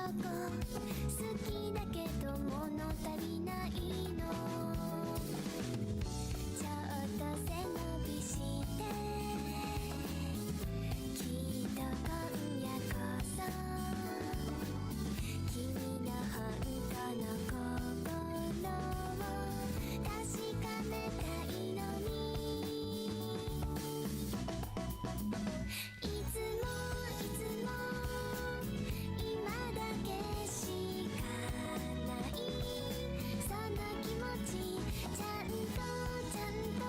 こ好きだけど物足りないの。ちょっと背伸びしてきっと今夜こそ君の本当の心を確かめたいのに。いつもいつも今だけしかないその気持ち、ちゃんとちゃんと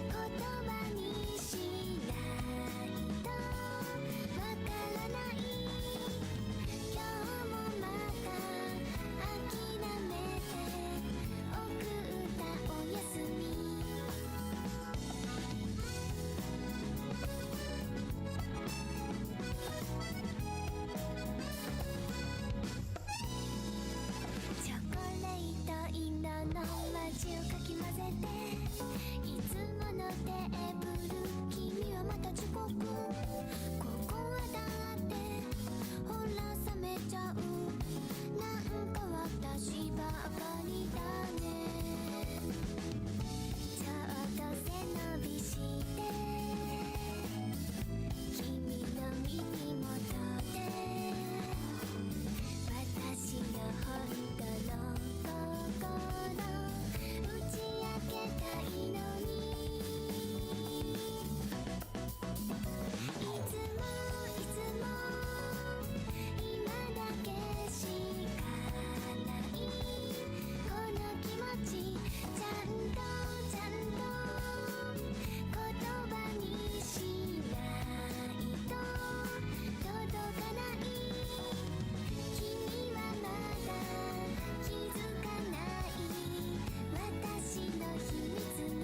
言葉にしないとわからない。今日もまた諦めて送ったおやすみ。チョコレート色の街をかき混ぜていつものテーブル、君はまた遅刻。ここはだってほら冷めちゃう。なんか私ばかりだね。ちょっと背伸びして君の耳元で私の本当の心打ち明けたいのに。いつもいつも今だけしかないこの気持ち、ちゃんとちゃんと言葉にしないと届かない。君はまだ気づかない私の秘密に。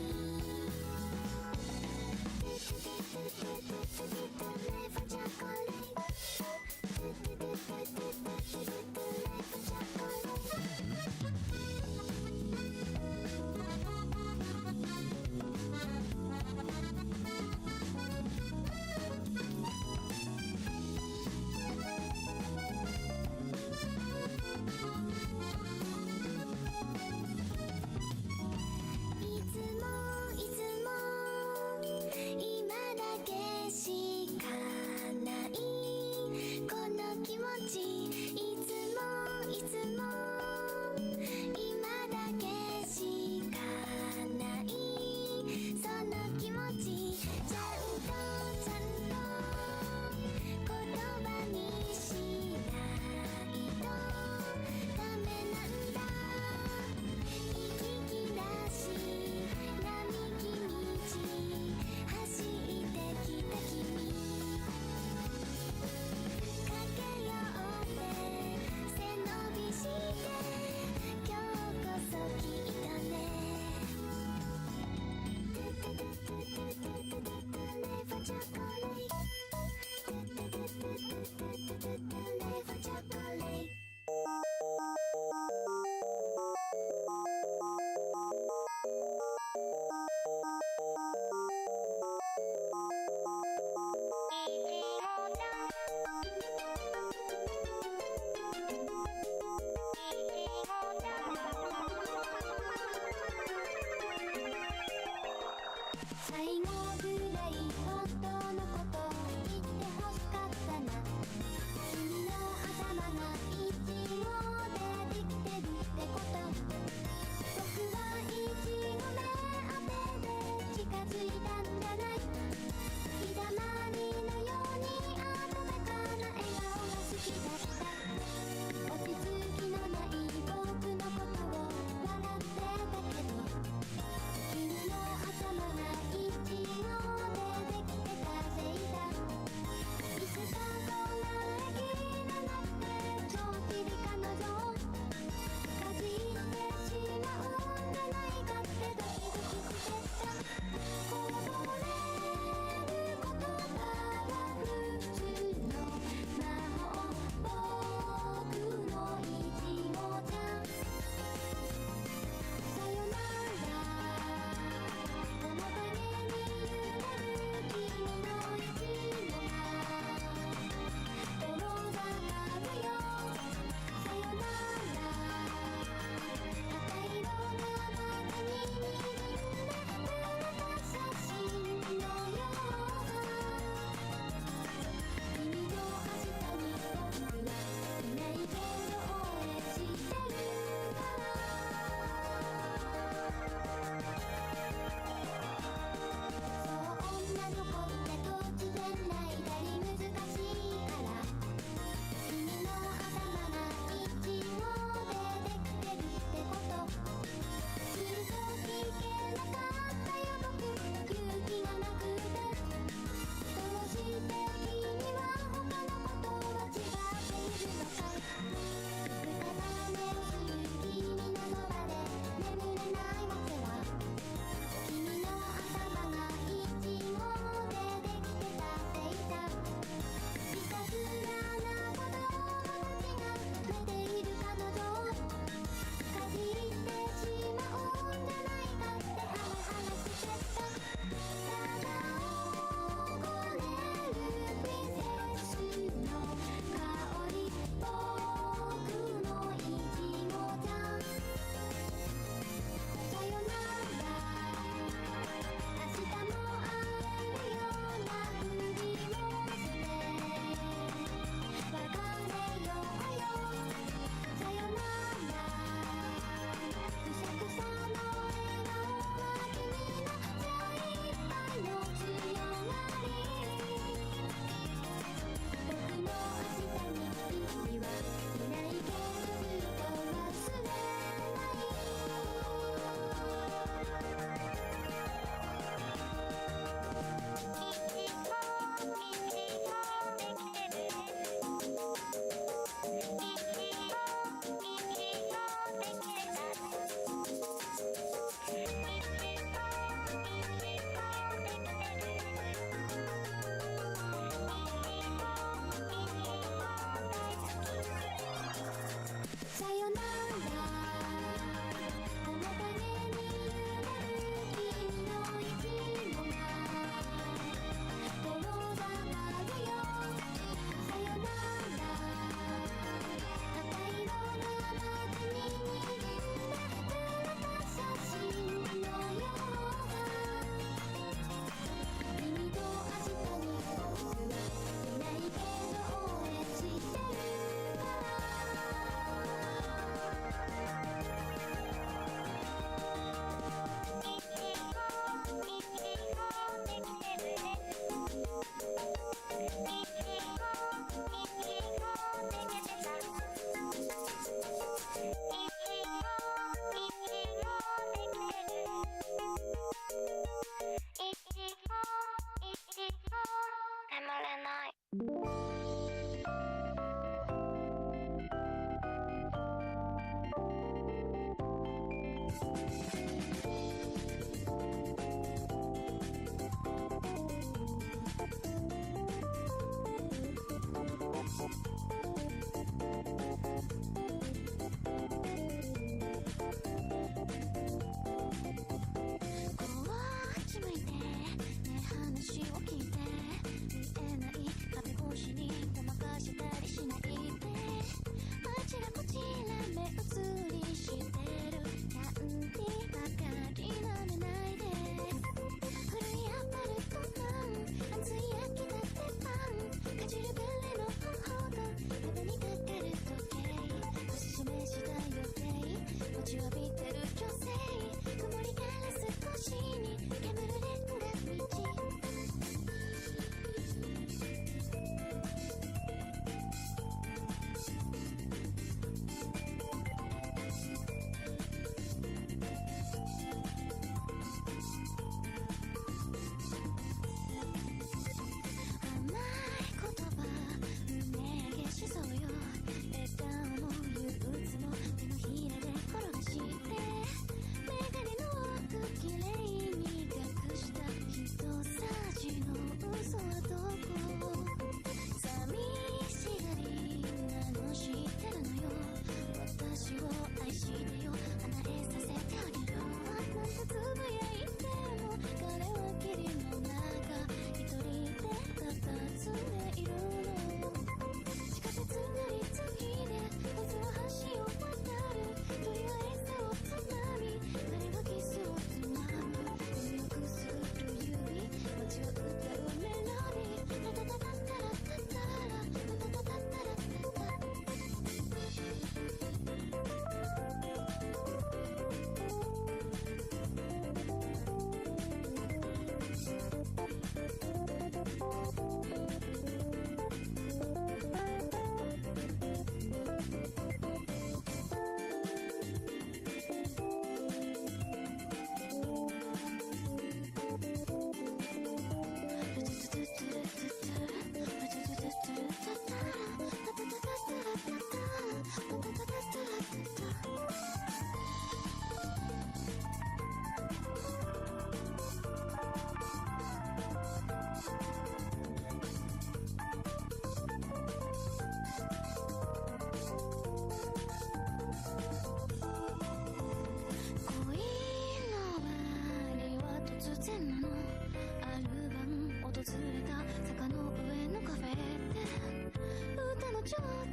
Never chocolate. Never chocolate. いつもいつも今だけしかないこの気持ち、いつもいつも今だけしかないその気持ち、ちゃんとちゃんと言葉にしないとダメなんだ。行き来だし並木道走ってきた君、かけようって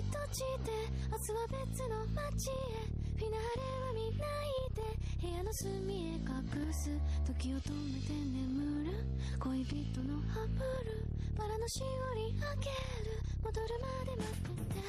閉じて明日は別の街へフィナーレは見ないで部屋の隅へ隠す時を止めて眠る恋人のハムルバラのしおりあげる戻るまで待ってて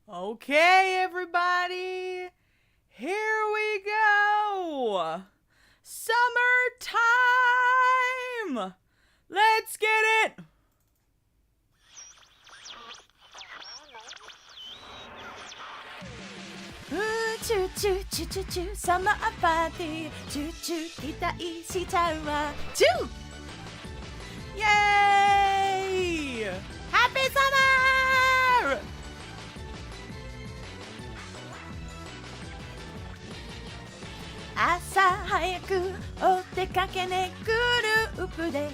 Okay, everybody, here we go. Summertime. Let's get it. チュチュチュチュチュサマーパーティーチュチュ期待しちゃうわチューイエーイハッピーサマー朝早くお出かけねグループで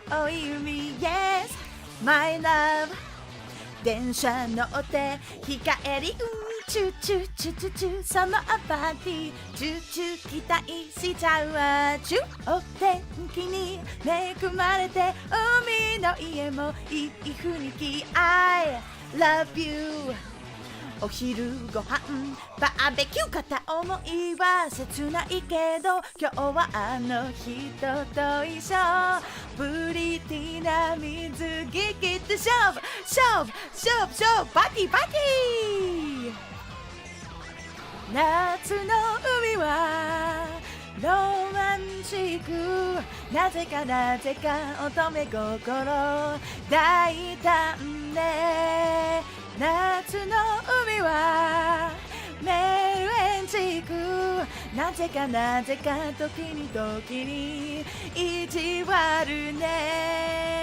青い海 Yes my love 電車乗って日帰りチュチュチュチュチュサマーパーティーチュチュ期待しちゃうわチュお天気に恵まれて海の家もいい雰囲気 I love you お昼ご飯バーベキュー片思いは切ないけど今日はあの人と一緒プリティな水着着て勝負パーティー夏の海はロマンチックなぜか乙女心大胆ね夏の海はメルエンチックなぜか時に意地悪ね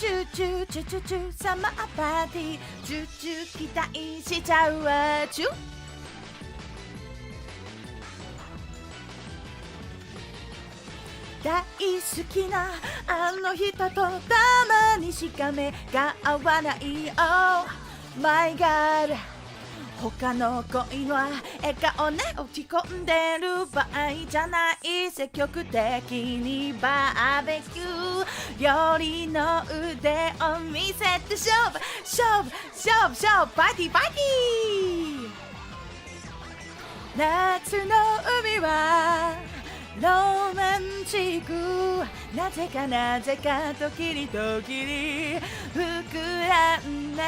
チュチュチュチュチュサマーパーティーチュチュ期待しちゃうわチュ大好きなあの人とたまにしか目が合わない Oh my god 他の恋は笑顔ね落ち込んでる場合じゃない積極的にバーベキュー料理の腕を見せて勝負パーティー夏の海はロマンチックなぜか時に膨らんで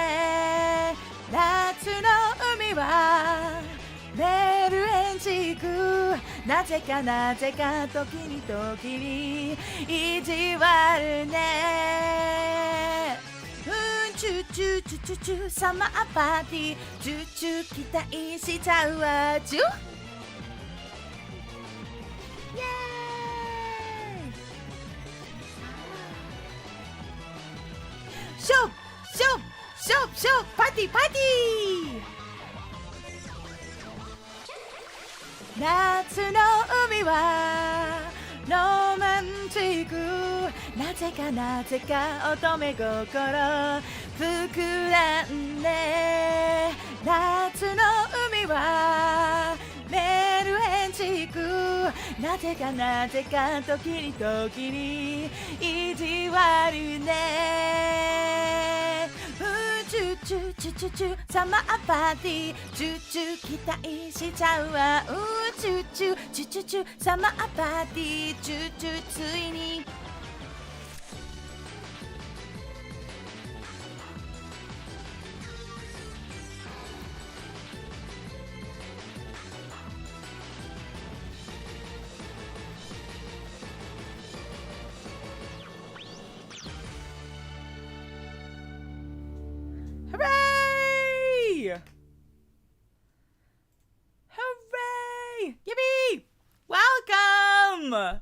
夏の海はメルエンチックなぜか時に意地悪ねチュチュチュチュチュサマーパーティーチュチュ期待しちゃうわチュイエーイ勝負パーティー夏の海はロマンチックなぜか乙女心膨らんで夏の海はメルエンチックなぜか時に意地悪ねチュチュチュチュチュサマーパーティーチュチュ期待しちゃうわチュチュチュチュチュサマーパーティーチュチュついにHooray! Yippee! Welcome!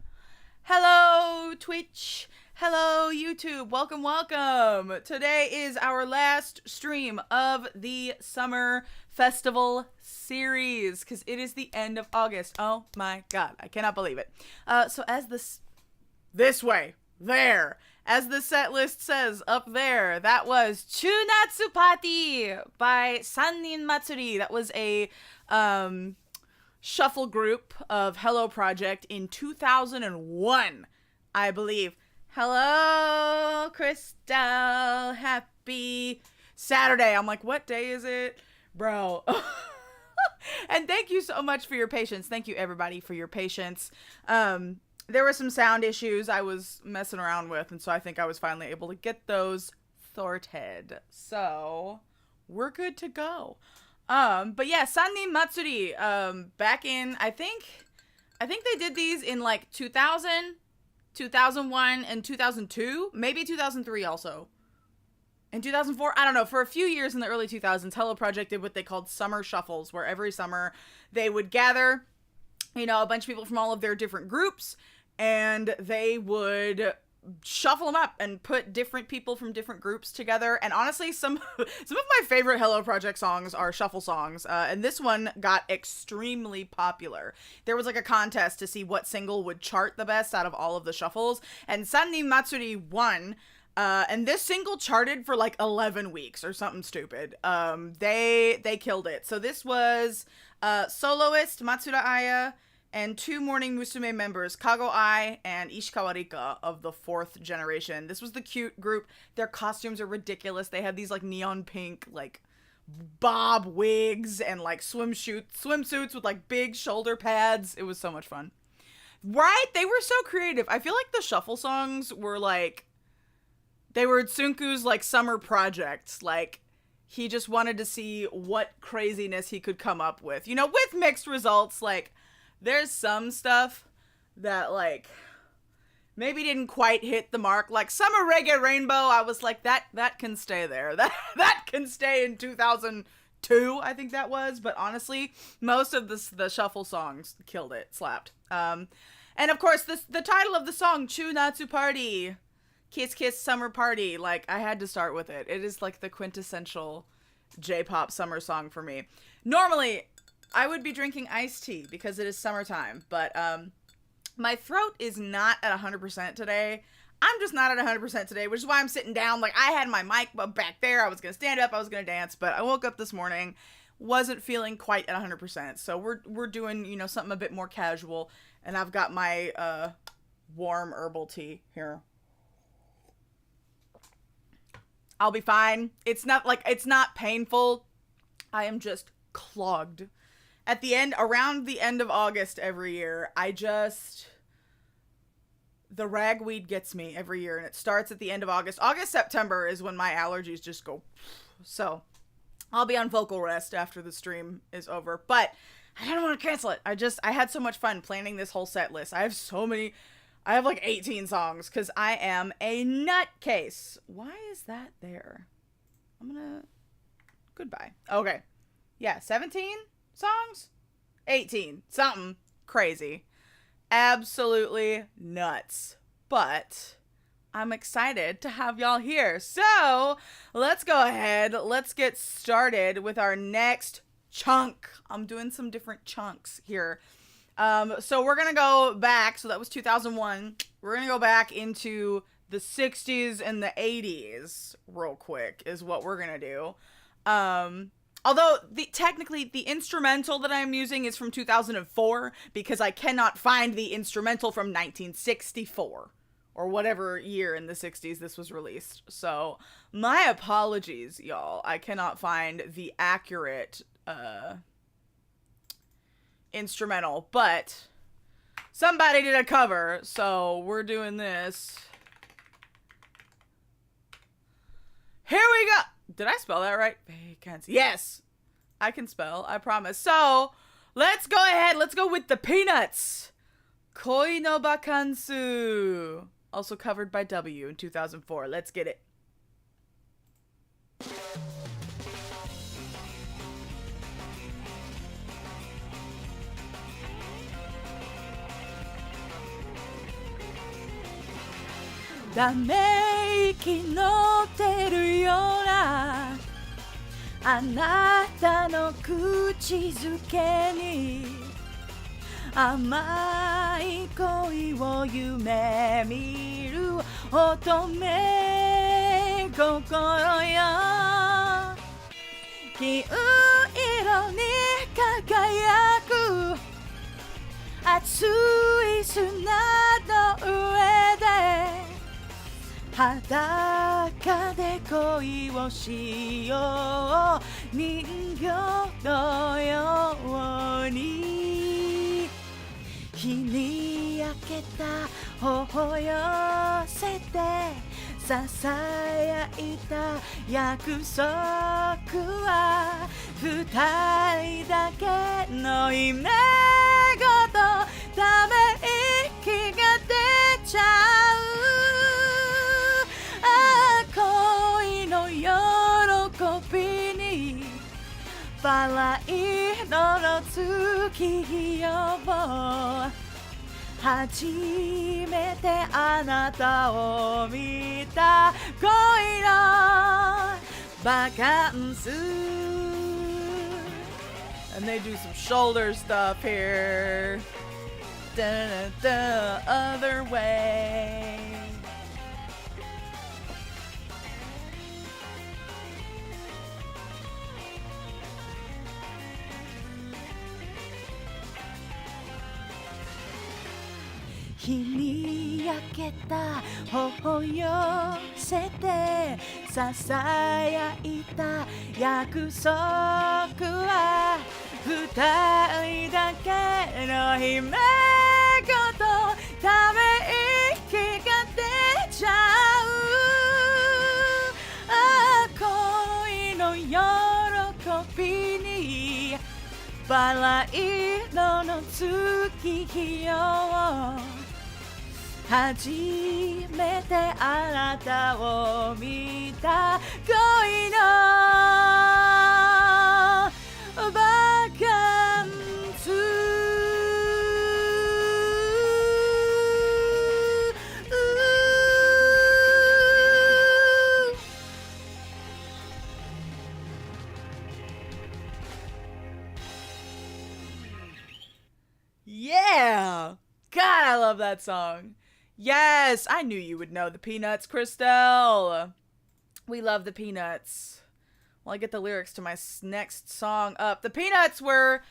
Hello, Twitch. Hello, YouTube. Welcome. Today is our last stream of the summer festival series because it is the end of August. Oh my god, I cannot believe it. So as this way, there. As the set list says up there, that was Chunatsu Party by Sannin Matsuri. That was a shuffle group of Hello Project in 2001, I believe. Hello, Crystal. Happy Saturday. I'm like, what day is it? Bro. And thank you so much for your patience. Thank you, everybody, for your patience. There were some sound issues I was messing around with, and so I think I was finally able to get those sorted. So, we're good to go. But yeah, Sannin Matsuri, back in, I think they did these in like 2000, 2001, and 2002, maybe 2003 also. In 2004, I don't know, for a few years in the early 2000s, Hello Project did what they called summer shuffles, where every summer they would gather, a bunch of people from all of their different groups, and they would shuffle them up and put different people from different groups together. And honestly, some of my favorite Hello Project songs are shuffle songs, and this one got extremely popular. There was like a contest to see what single would chart the best out of all of the shuffles, and Sannin Matsuri won. And this single charted for like 11 weeks or something stupid. They killed it. So this was soloist Matsuda Aya and 2 Morning Musume members, Kago Ai and Ishikawa Rika of the 4th generation. This was the cute group. Their costumes are ridiculous. They had these like neon pink like bob wigs and like swimsuits with like big shoulder pads. It was so much fun. Right? They were so creative. I feel like the shuffle songs were like, they were Tsunku's like summer project. Like, he just wanted to see what craziness he could come up with. With mixed results. Like, there's some stuff that like maybe didn't quite hit the mark. Like Summer Reggae Rainbow, I was like, that can stay there. That can stay in 2002, I think that was. But honestly, most of the shuffle songs killed it, slapped. And of course, the title of the song, Chu Natsu Party. Kiss Kiss Summer Party, like, I had to start with it. It is like the quintessential J-pop summer song for me. Normally, I would be drinking iced tea because it is summertime, but my throat is not at 100% today. I'm just not at 100% today, which is why I'm sitting down. Like, I had my mic back there. I was going to stand up. I was going to dance, but I woke up this morning, wasn't feeling quite at 100%. So we're doing, something a bit more casual, and I've got my warm herbal tea here. I'll be fine. It's not painful. I am just clogged. Around the end of August every year, the ragweed gets me every year, and it starts at the end of August. September is when my allergies just go. So, I'll be on vocal rest after the stream is over, but I don't want to cancel it. I had so much fun planning this whole set list. I have like 18 songs because I am a nutcase. Why is that there? Goodbye. Okay. Yeah, 17 songs? 18. Something crazy. Absolutely nuts. But I'm excited to have y'all here. So let's go ahead. Let's get started with our next chunk. I'm doing some different chunks here. So we're gonna go back, so that was 2001, we're gonna go back into the 60s and the 80s real quick, is what we're gonna do. Although, technically, the instrumental that I'm using is from 2004, because I cannot find the instrumental from 1964, or whatever year in the 60s this was released. So, my apologies, y'all. I cannot find the accurate, instrumental, but somebody did a cover, so we're doing this. Here we go. Did I spell that right? Vacancy. Yes, I can spell, I promise. So let's go ahead. Let's go with the Peanuts. Koi no Bakansu, also covered by W in 2004. Let's get it.ため息乗ってるようなあなたの口づけに甘い恋を夢見る乙女心よ金色に輝く熱い砂の上で裸で恋をしよう人形のように日に焼けた頬寄せてささやいた約束は二人だけの夢ごとため息が出ちゃう恋の予バラ色の月夜を初めてあなたを見た恋のバカンス And they do some shoulder stuff here. The other way. "日に焼けた頬寄せてささやいた約束は二人だけの姫ごとため息が出ちゃう」ああ恋の喜びにバラ色の月夜を初めてあなたを見た恋のバカンス Yeah! God, I love that song. Yes, I knew you would know the Peanuts, Christelle. We love the Peanuts. Well, I get the lyrics to my next song up. The Peanuts were,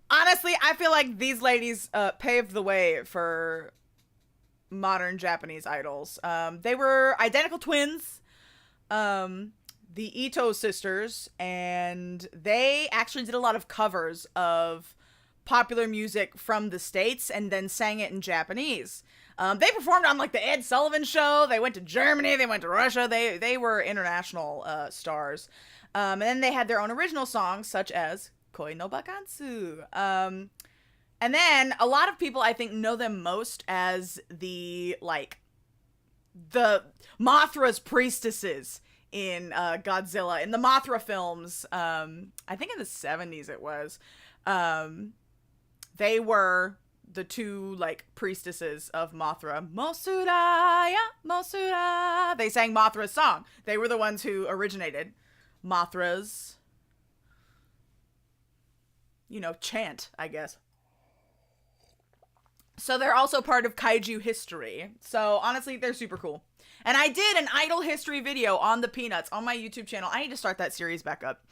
honestly, I feel like these ladies paved the way for modern Japanese idols. They were identical twins, the Ito sisters, and they actually did a lot of covers of popular music from the States and then sang it in Japanese. They performed on like the Ed Sullivan Show. They went to Germany. They went to Russia. They were international stars. And then they had their own original songs, such as Koi no Bakansu. And then a lot of people, I think, know them most as the Mothra's priestesses in Godzilla. In the Mothra films, I think in the 70s it was. They were the two, like, priestesses of Mothra. Mosura, ya, Mosura. They sang Mothra's song. They were the ones who originated Mothra's, chant, I guess. So they're also part of kaiju history. So, honestly, they're super cool. And I did an idol history video on the Peanuts on my YouTube channel. I need to start that series back up.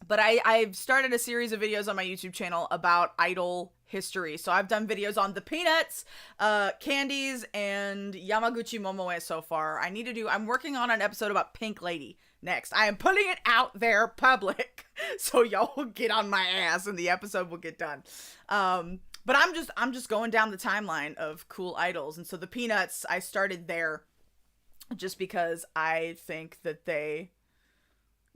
But I've started a series of videos on my YouTube channel about idol history. So I've done videos on the Peanuts, Candies, and Yamaguchi Momoe so far. I'm working on an episode about Pink Lady next. I am putting it out there public. So y'all will get on my ass and the episode will get done. But I'm just going down the timeline of cool idols. And so the Peanuts, I started there just because I think that they,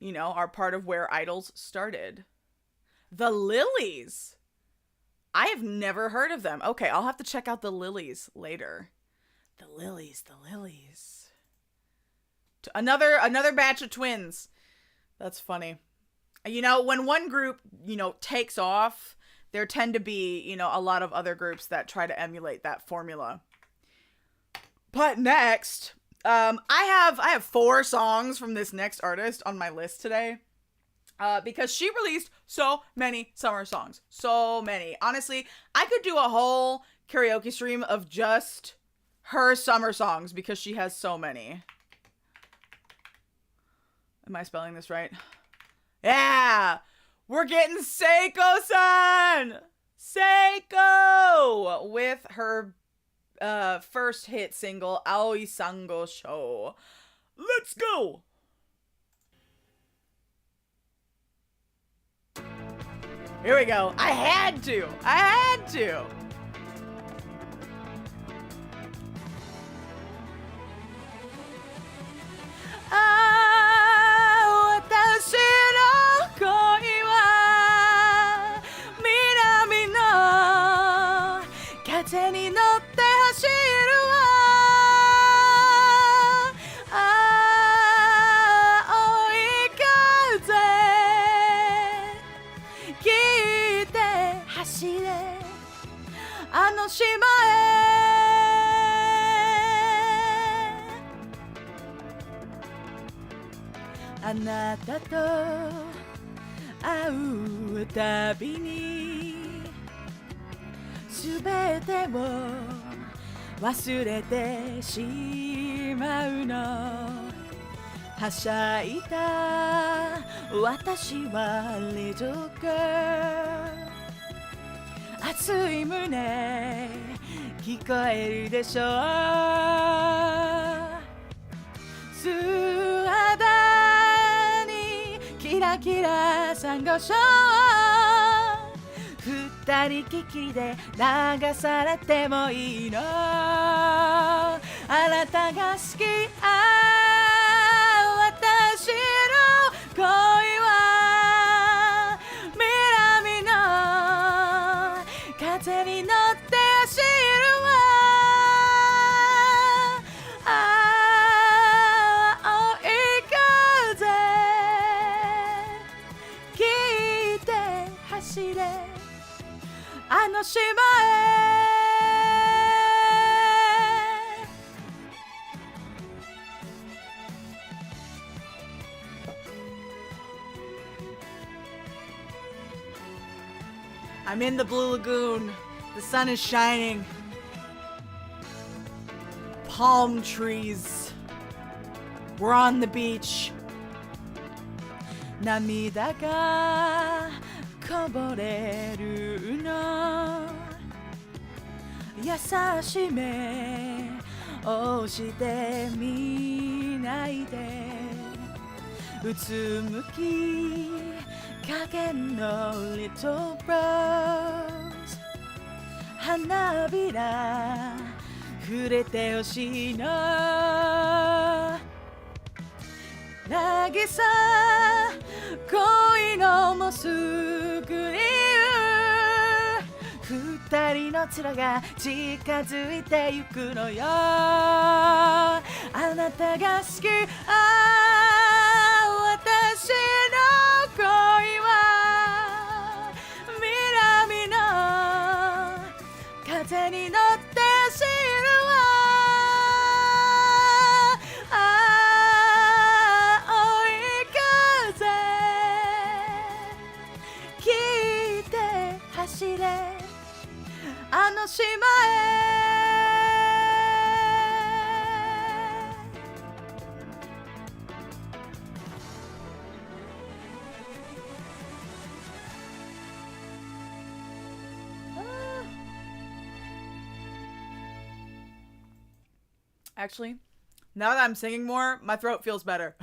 are part of where idols started. The Lilies. I have never heard of them. Okay, I'll have to check out the Lilies later. The Lilies. Another batch of twins. That's funny. When one group, takes off, there tend to be, a lot of other groups that try to emulate that formula. But next, I have 4 songs from this next artist on my list today. Because she released so many summer songs. So many. Honestly, I could do a whole karaoke stream of just her summer songs because she has so many. Am I spelling this right? Yeah! We're getting Seiko-san! Seiko! With her first hit single, Aoi Sango Show. Let's go! Here we go. I had to. Ah, watashi no koi wa minami no kaze ni notte hashiru wa aoi kaze あなたと会うたびにすべてを忘れてしまうのはしゃいだ私はリトルガール熱い胸聞こえるでしょう素肌にキラキラサンゴ礁二人きりで流されてもいいのあなたが好き私の恋は南の風に乗って走るわ青い風聞いて走れあの島へI'm in the Blue Lagoon. The sun is shining. Palm trees. We're on the beach. 涙がこぼれるの優しめをしてみないでうつむき影の Little Rose 花びら触れてほしいの渚恋のもすぐに二人の面が近づいてゆくのよあなたが好き私の恋は南の風に乗って走るわ青い風聞いて走れあの島へActually, now that I'm singing more, my throat feels better.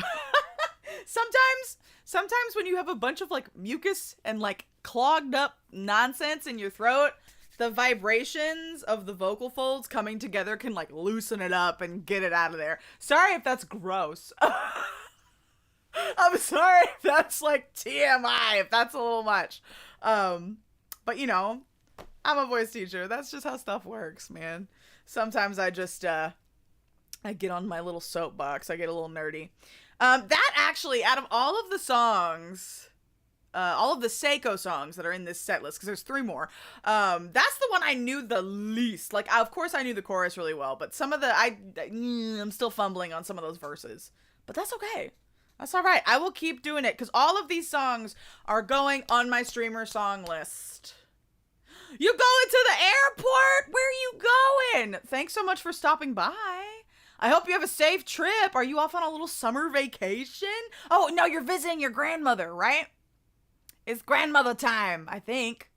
Sometimes when you have a bunch of like mucus and like clogged up nonsense in your throat, the vibrations of the vocal folds coming together can like loosen it up and get it out of there. Sorry if that's gross. I'm sorry if that's like TMI, if that's a little much. But you know, I'm a voice teacher. That's just how stuff works, man. Sometimes I just, I get on my little soapbox. I get a little nerdy. That actually, out of all of the songs, all of the Seiko songs that are in this set list, because there's 3 more, that's the one I knew the least. Like, of course I knew the chorus really well, but some of the, I'm still fumbling on some of those verses. But that's okay. That's all right. I will keep doing it, because all of these songs are going on my streamer song list. You going to the airport? Where are you going? Thanks so much for stopping by. I hope you have a safe trip. Are you off on a little summer vacation? Oh, no, you're visiting your grandmother, right? It's grandmother time, I think.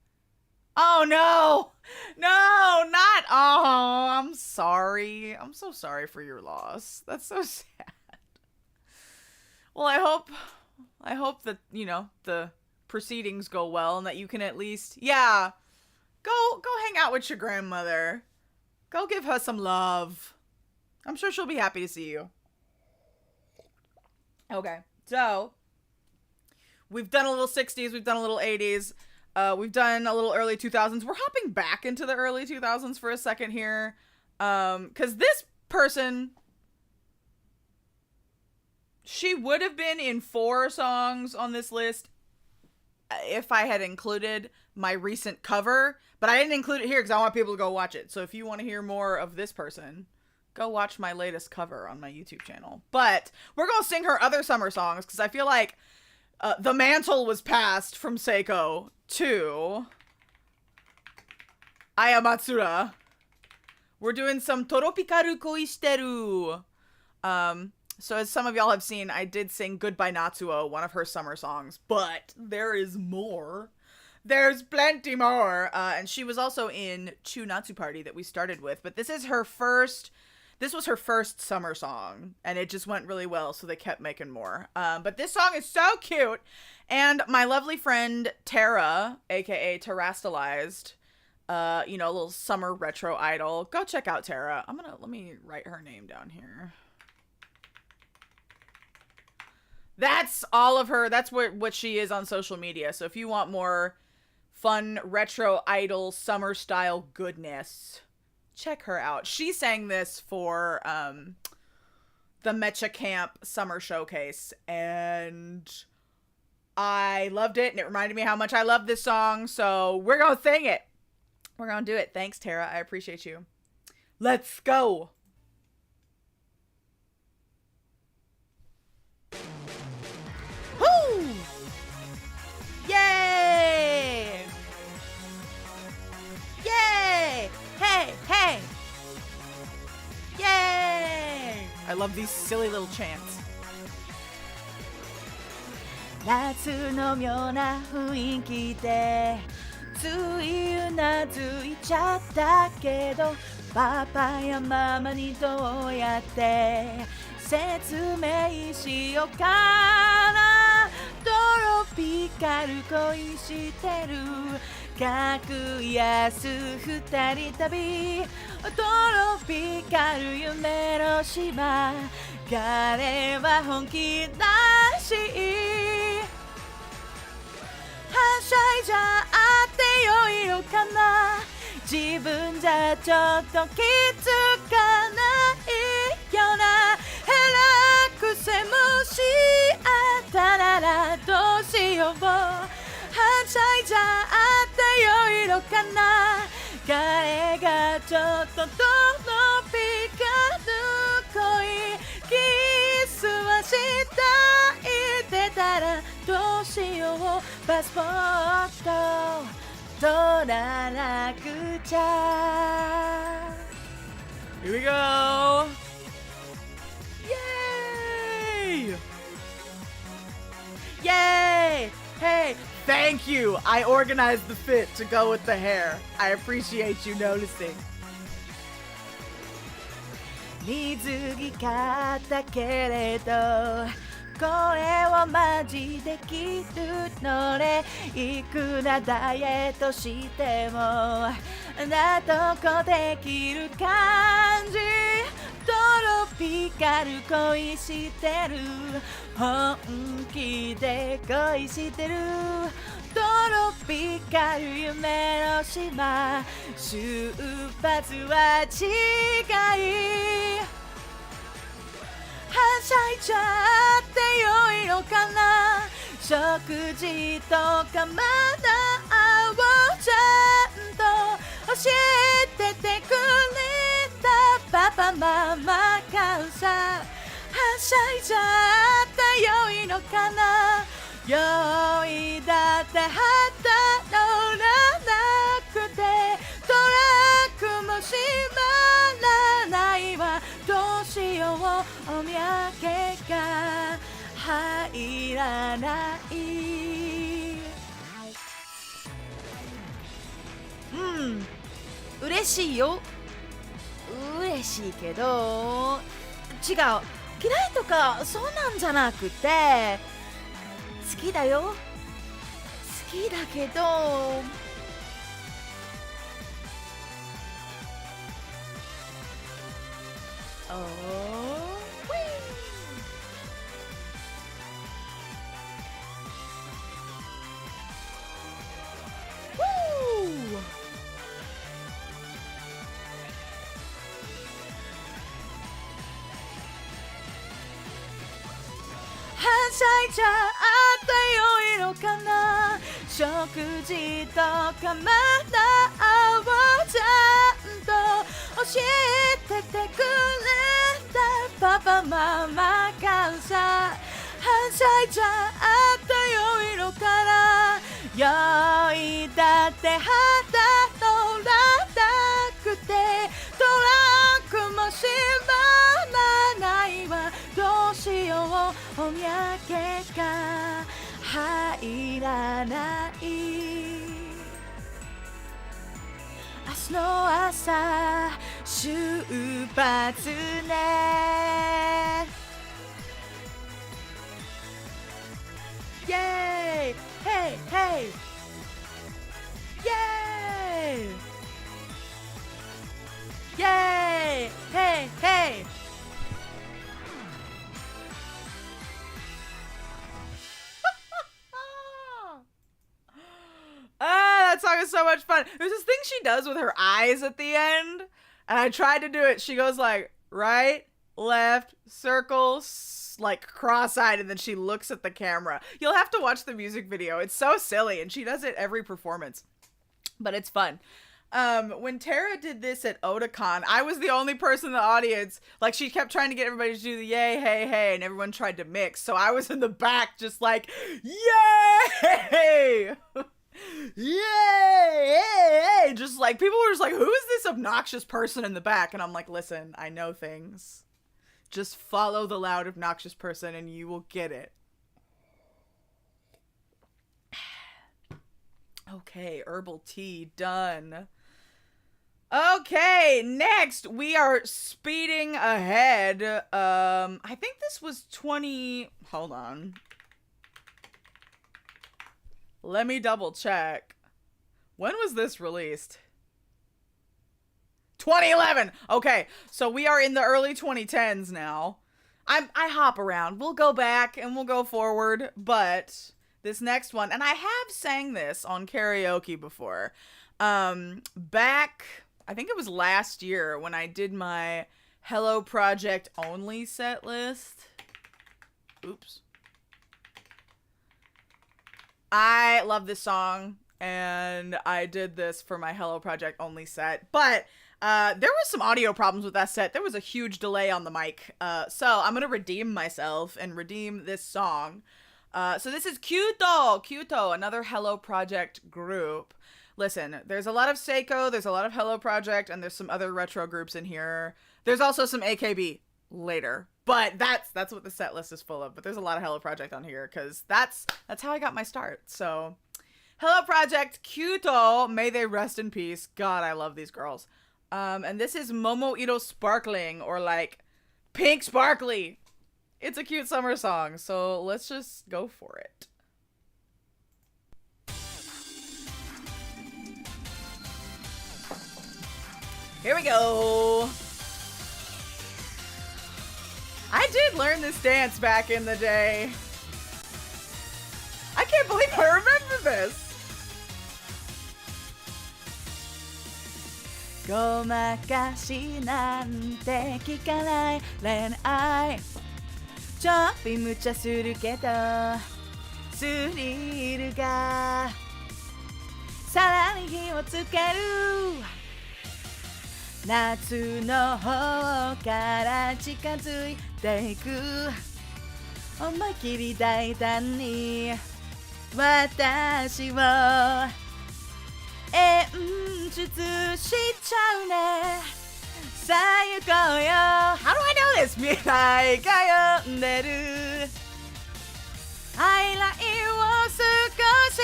Oh, no. No, not. Oh, I'm sorry. I'm so sorry for your loss. That's so sad. Well, I hope that, you know, the proceedings go well and that you can at least, yeah, go hang out with your grandmother. Go give her some love. I'm sure she'll be happy to see you. Okay, so we've done a little 60s, we've done a little 80s, we've done a little early 2000s. We're hopping back into the early 2000s for a second here, because this person, she would have been in 4 songs on this list if I had included my recent cover, but I didn't include it here because I want people to go watch it. So if you want to hear more of this person, go watch my latest cover on my YouTube channel. But we're gonna sing her other summer songs because I feel like the mantle was passed from Seiko to Aya Matsura. We're doing some Toropikaru Koi Shiteru. So as some of y'all have seen, I did sing Goodbye Natsuo, one of her summer songs, but there is more. There's plenty more. And she was also in Chu Natsu Party that we started with, but this was her first summer song, and it just went really well, so they kept making more. But this song is so cute, and my lovely friend Tara, aka Terastalized, a little summer retro idol. Go check out Tara. Let me write her name down here. That's all of her. That's what she is on social media. So if you want more fun retro idol summer style goodness, check her out. She sang this for the Mecha Camp Summer Showcase, and I loved it, and it reminded me how much I love this song, so we're gonna sing it. We're gonna do it. Thanks, Tara. I appreciate you. Let's go. Woo! Yay! Yay! Hey, hey! Yay! I love these silly little chants. 夏の妙な雰囲気でついうなずいちゃったけどパパやママにどうやって説明しようかなトロピカル恋してる格安二人旅トロピカル夢の島彼は本気だしはしゃいじゃあってよいのかな自分じゃちょっと気づかないよなへらくせもしあったならどうしようはしゃいじゃあってよいのかな彼がちょっとトロピカル恋キスはしたいってたらどうしようパスポート取らなくちゃ Here we go! Yay! Yay! Hey, thank you! I organized the fit to go with the hair. I appreciate you noticing. 水着買ったけれどこれはマジできるのねいくらダイエットしても納得できる感じトロピカル恋してる本気で恋してるトロピカル夢の島出発は違いはしゃいじゃってよいのかな食事とかまだ会おうちゃんと教えててくれたパパママ感謝はしゃいじゃってよいのかな用意だって働らなくてトラックも閉まらないわどうしようお土産が入らない嬉しいよ嬉しいけど違う嫌いとかそうなんじゃなくて好きだよ好きだけどはしゃいじゃあったよいのかな食事とかまだ会おうちゃんと教教えててくれたパパママ感謝はしゃいじゃあったよ色から酔いだって肌取らなくてトランクも閉まらないわどうしようお土産が入らない明日の朝出発ねイェーイヘイヘイイェーイイェーイヘイヘイthat song is so much fun. There's this thing she does with her eyes at the end, and I tried to do it. She goes like right, left, circle, like cross-eyed, and then she looks at the camera. You'll have to watch the music video. It's so silly, and she does it every performance, but it's fun. When Tara did this at Otakon, I was the only person in the audience. Like, she kept trying to get everybody to do the yay, hey, hey, and everyone tried to mix. So I was in the back just like, yay! Yay! Just like, people were just like, who is this obnoxious person in the back? And I'm like, listen, I know things. Just follow the loud, obnoxious person and you will get it. Okay, herbal tea, done. Okay, next we are speeding ahead. I think this was 20, hold on. Let me double check. When was this released? 2011. Okay, so we are in the early 2010s now. I hop around. We'll go back and we'll go forward, but this next one, and I have sang this on karaoke before. Back, I think it was last year when I did my Hello Project only set list. Oops. I love this song, and I did this for my Hello Project only set, but there was some audio problems with that set. There was a huge delay on the mic, so I'm gonna redeem myself and redeem this song. So this is Kyuto, another Hello Project group. Listen, there's a lot of Seiko, there's a lot of Hello Project, and there's some other retro groups in here. There's also some AKB later. But that's what the set list is full of. But there's a lot of Hello Project on here because that's how I got my start. So, Hello Project, Kyuto, may they rest in peace. God, I love these girls. And this is Momoiro Sparkling, or like Pink Sparkly. It's a cute summer song, so let's just go for it. Here we go. I did learn this dance back in the day. I can't believe I remember this. ごまかしなんて聞かない恋愛ちょっぴ無茶するけどスリルがさらに火をつける夏の方から近づいていく思い切り大胆に私を演出しちゃうねさあ行こうよ How do I know this? 未来が呼んでるハイラインを少し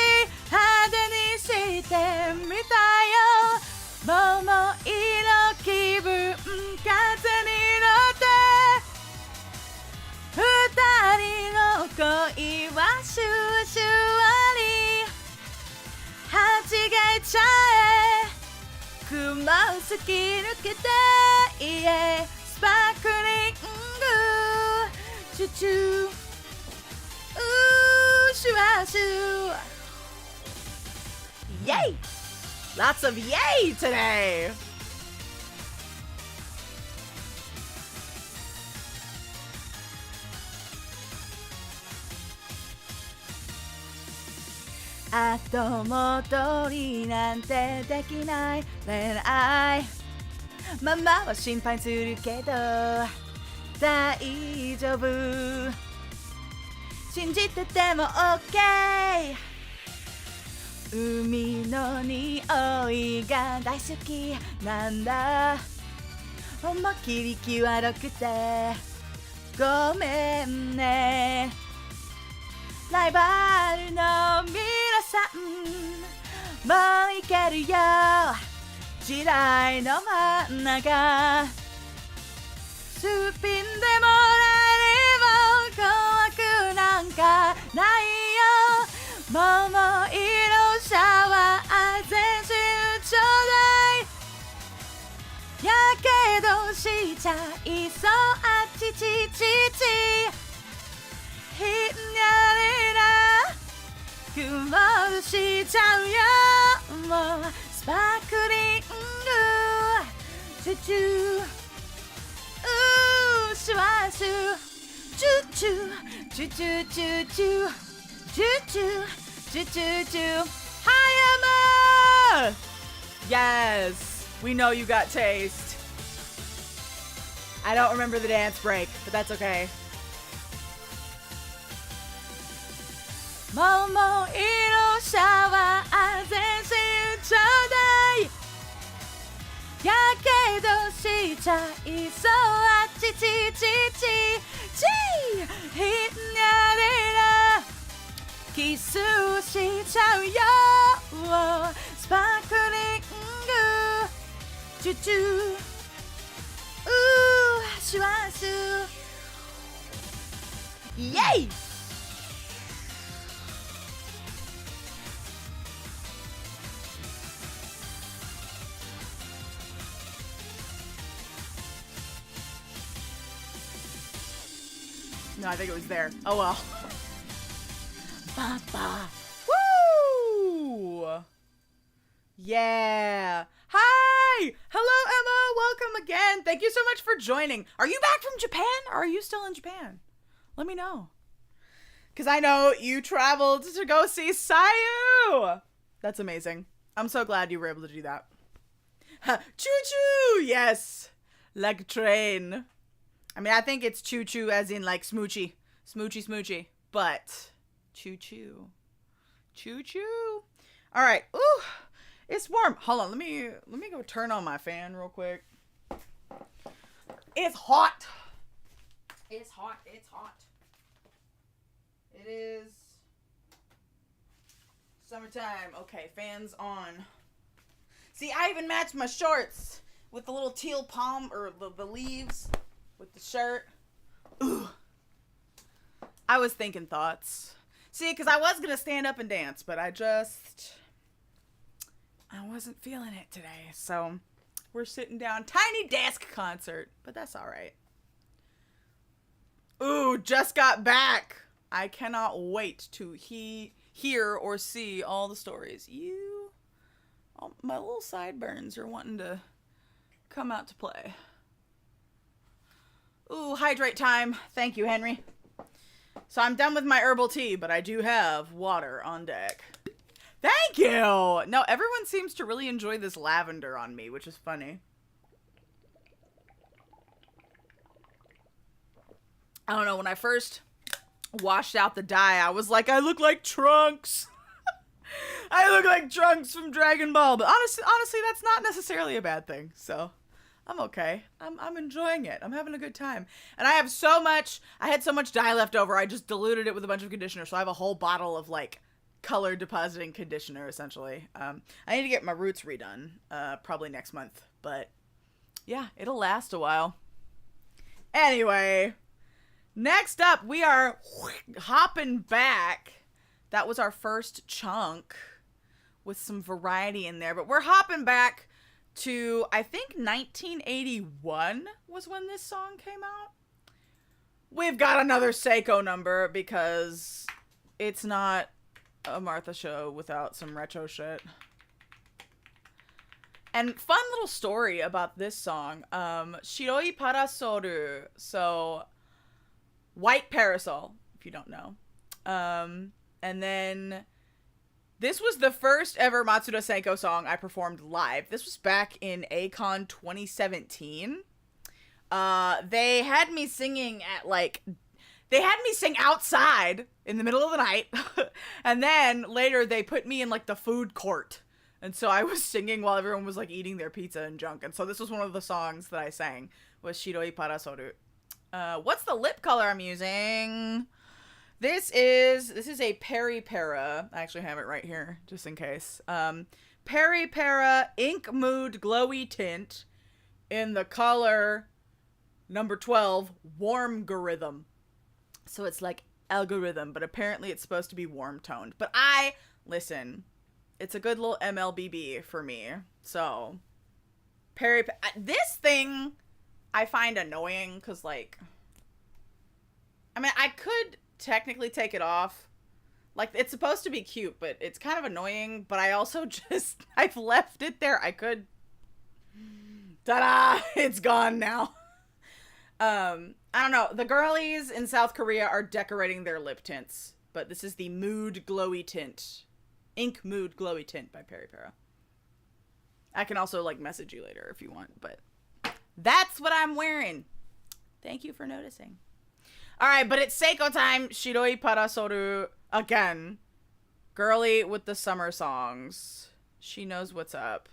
派手にしてみたよ桃色気分風に乗って二人の恋はシュワシュワにはちがえちゃえ雲突き抜けて家スパークリングチュチュシュワシュイェイ Lots of yay today!「後戻りなんてできない恋愛」ママは心配するけど大丈夫信じてても OK 海の匂いが大好きなんだ思いっきり気悪くてごめんねライバルの皆さんもういけるよ時代の真ん中スピンでも何も怖くなんかないよ桃色シャワー全身ちょうだいやけどしちゃいそうあちちちちひんやりな曇しちゃうよもうスパークリングチュチュシュワシュチュチュチュチュチュチュチュチュチュチュチュ Hi Emma! Yes, we know you got taste. I don't remember the dance break, but that's okay. 桃色シャワー全身ちょうだいやけどしちゃいそうあちちちちちひんやりなキスしちゃうよスパークリングチュチュシュワシュイエイNo, I think it was there. Oh well. Ba-ba. Woo! Yeah. Hi! Hello, Emma. Welcome again. Thank you so much for joining. Are you back from Japan or are you still in Japan? Let me know. Because I know you traveled to go see Sayu. That's amazing. I'm so glad you were able to do that. Choo-choo! Yes. Like a train. I mean, I think it's choo-choo as in like smoochy. Smoochy, smoochy. But choo-choo. Choo-choo. All right. Ooh, it's warm. Hold on. Let me go turn on my fan real quick. It's hot. It's hot. It's hot. It is summertime. Okay, fan's on. See, I even matched my shorts with the little teal palm or the leaves. With the shirt. Ooh. I was thinking thoughts. See, because I was going to stand up and dance, but I wasn't feeling it today. So, we're sitting down. Tiny desk concert. But that's alright. Ooh, just got back. I cannot wait to hear or see all the stories. My little sideburns are wanting to come out to play. Ooh, hydrate time. Thank you, Henry. So I'm done with my herbal tea, but I do have water on deck. Thank you! No, everyone seems to really enjoy this lavender on me, which is funny. I don't know, when I first washed out the dye, I was like, I look like Trunks. I look like Trunks from Dragon Ball, but honestly, that's not necessarily a bad thing, so... I'm okay. I'm enjoying it. I'm having a good time. And I had so much dye left over, I just diluted it with a bunch of conditioner, so I have a whole bottle of, like, color depositing conditioner, essentially. I need to get my roots redone, probably next month. But, yeah, it'll last a while. Anyway, next up, we are hopping back. That was our first chunk with some variety in there, but we're hopping back to, I think 1981 was when this song came out. We've got another Seiko number because it's not a Martha show without some retro shit. And fun little story about this song. Shiroi Parasoru. So, white parasol, if you don't know. And then This was the first ever Matsuda Seiko song I performed live. This was back in A-Kon 2017. They had me singing at they had me sing outside in the middle of the night. And then later they put me in like the food court. And so I was singing while everyone was like eating their pizza and junk. And so this was one of the songs that I sang, was Shiroi Parasoru. What's the lip color I'm using? This is a Peri Para. I actually have it right here, just in case. Peri Para Ink Mood Glowy Tint in the color number 12, Warm Algorithm. So it's like algorithm, but apparently it's supposed to be warm toned. But listen, it's a good little MLBB for me. So, this thing I find annoying because, like, I mean, I could technically take it off. Like, it's supposed to be cute, but it's kind of annoying. But I also just, I've left it there. I could, ta-da, it's gone now. I don't know. The girlies in South Korea are decorating their lip tints, but this is the Mood Glowy Tint. Ink Mood Glowy Tint by Peri Para. I can also, like, message you later if you want, but that's what I'm wearing. Thank you for noticing. Alright, but it's Seiko time. Shiroi Parasoru again. Girly with the summer songs. She knows what's up.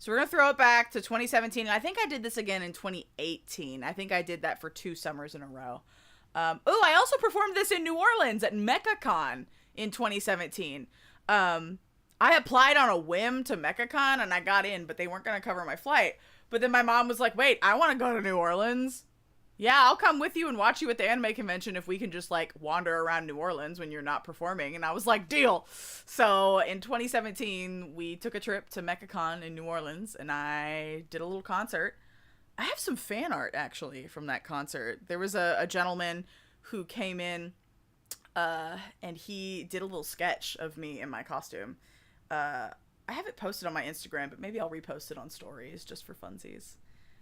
So we're going to throw it back to 2017. I think I did this again in 2018. I think I did that for 2 summers in a row. I also performed this in New Orleans at MechaCon in 2017. I applied on a whim to MechaCon and I got in, but they weren't going to cover my flight. But then my mom was like, wait, I want to go to New Orleans. Yeah, I'll come with you and watch you at the anime convention if we can just, like, wander around New Orleans when you're not performing. And I was like, deal. So in 2017, we took a trip to MechaCon in New Orleans, and I did a little concert. I have some fan art, actually, from that concert. There was a gentleman who came in, and he did a little sketch of me in my costume. I have it posted on my Instagram, but maybe I'll repost it on stories just for funsies.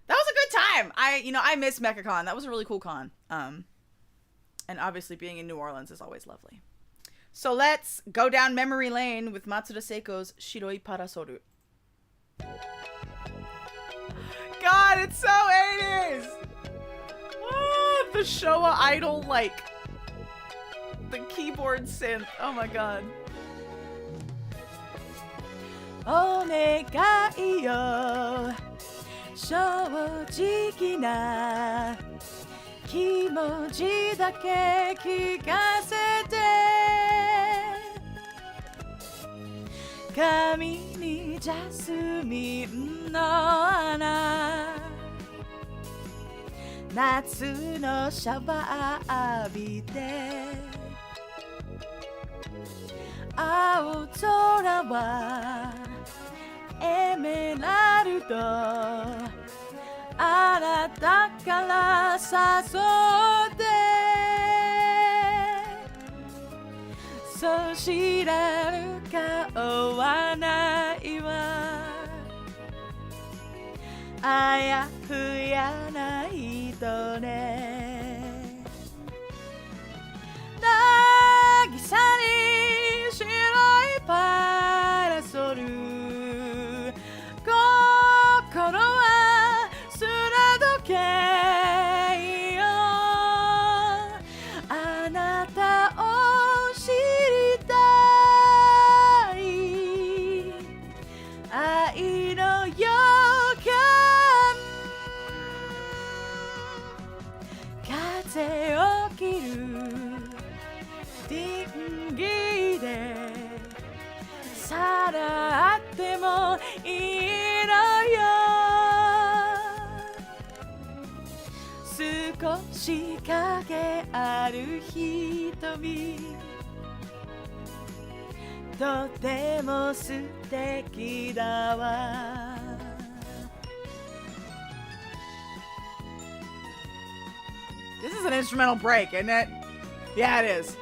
That was a good time. I miss MechaCon. That was a really cool con. And obviously being in New Orleans is always lovely. So let's go down memory lane with Matsuda Seiko's Shiroi Parasoru. God, it's so 80s! Oh, the Showa Idol, like, the keyboard synth. Oh my god. お願いよ正直な気持ちだけ聞かせて髪にジャスミンの花夏のシャワー浴びて青空はエメラルドあなたから誘ってそう知らぬ顔はないわあやふやな人ね渚に白いパラソル心は砂時計よあなたを知りたい愛の予感風を切るディンギーでさらってもいいのよ少し影ある瞳とても素敵だわ This is an instrumental break, isn't it? Yeah, it is.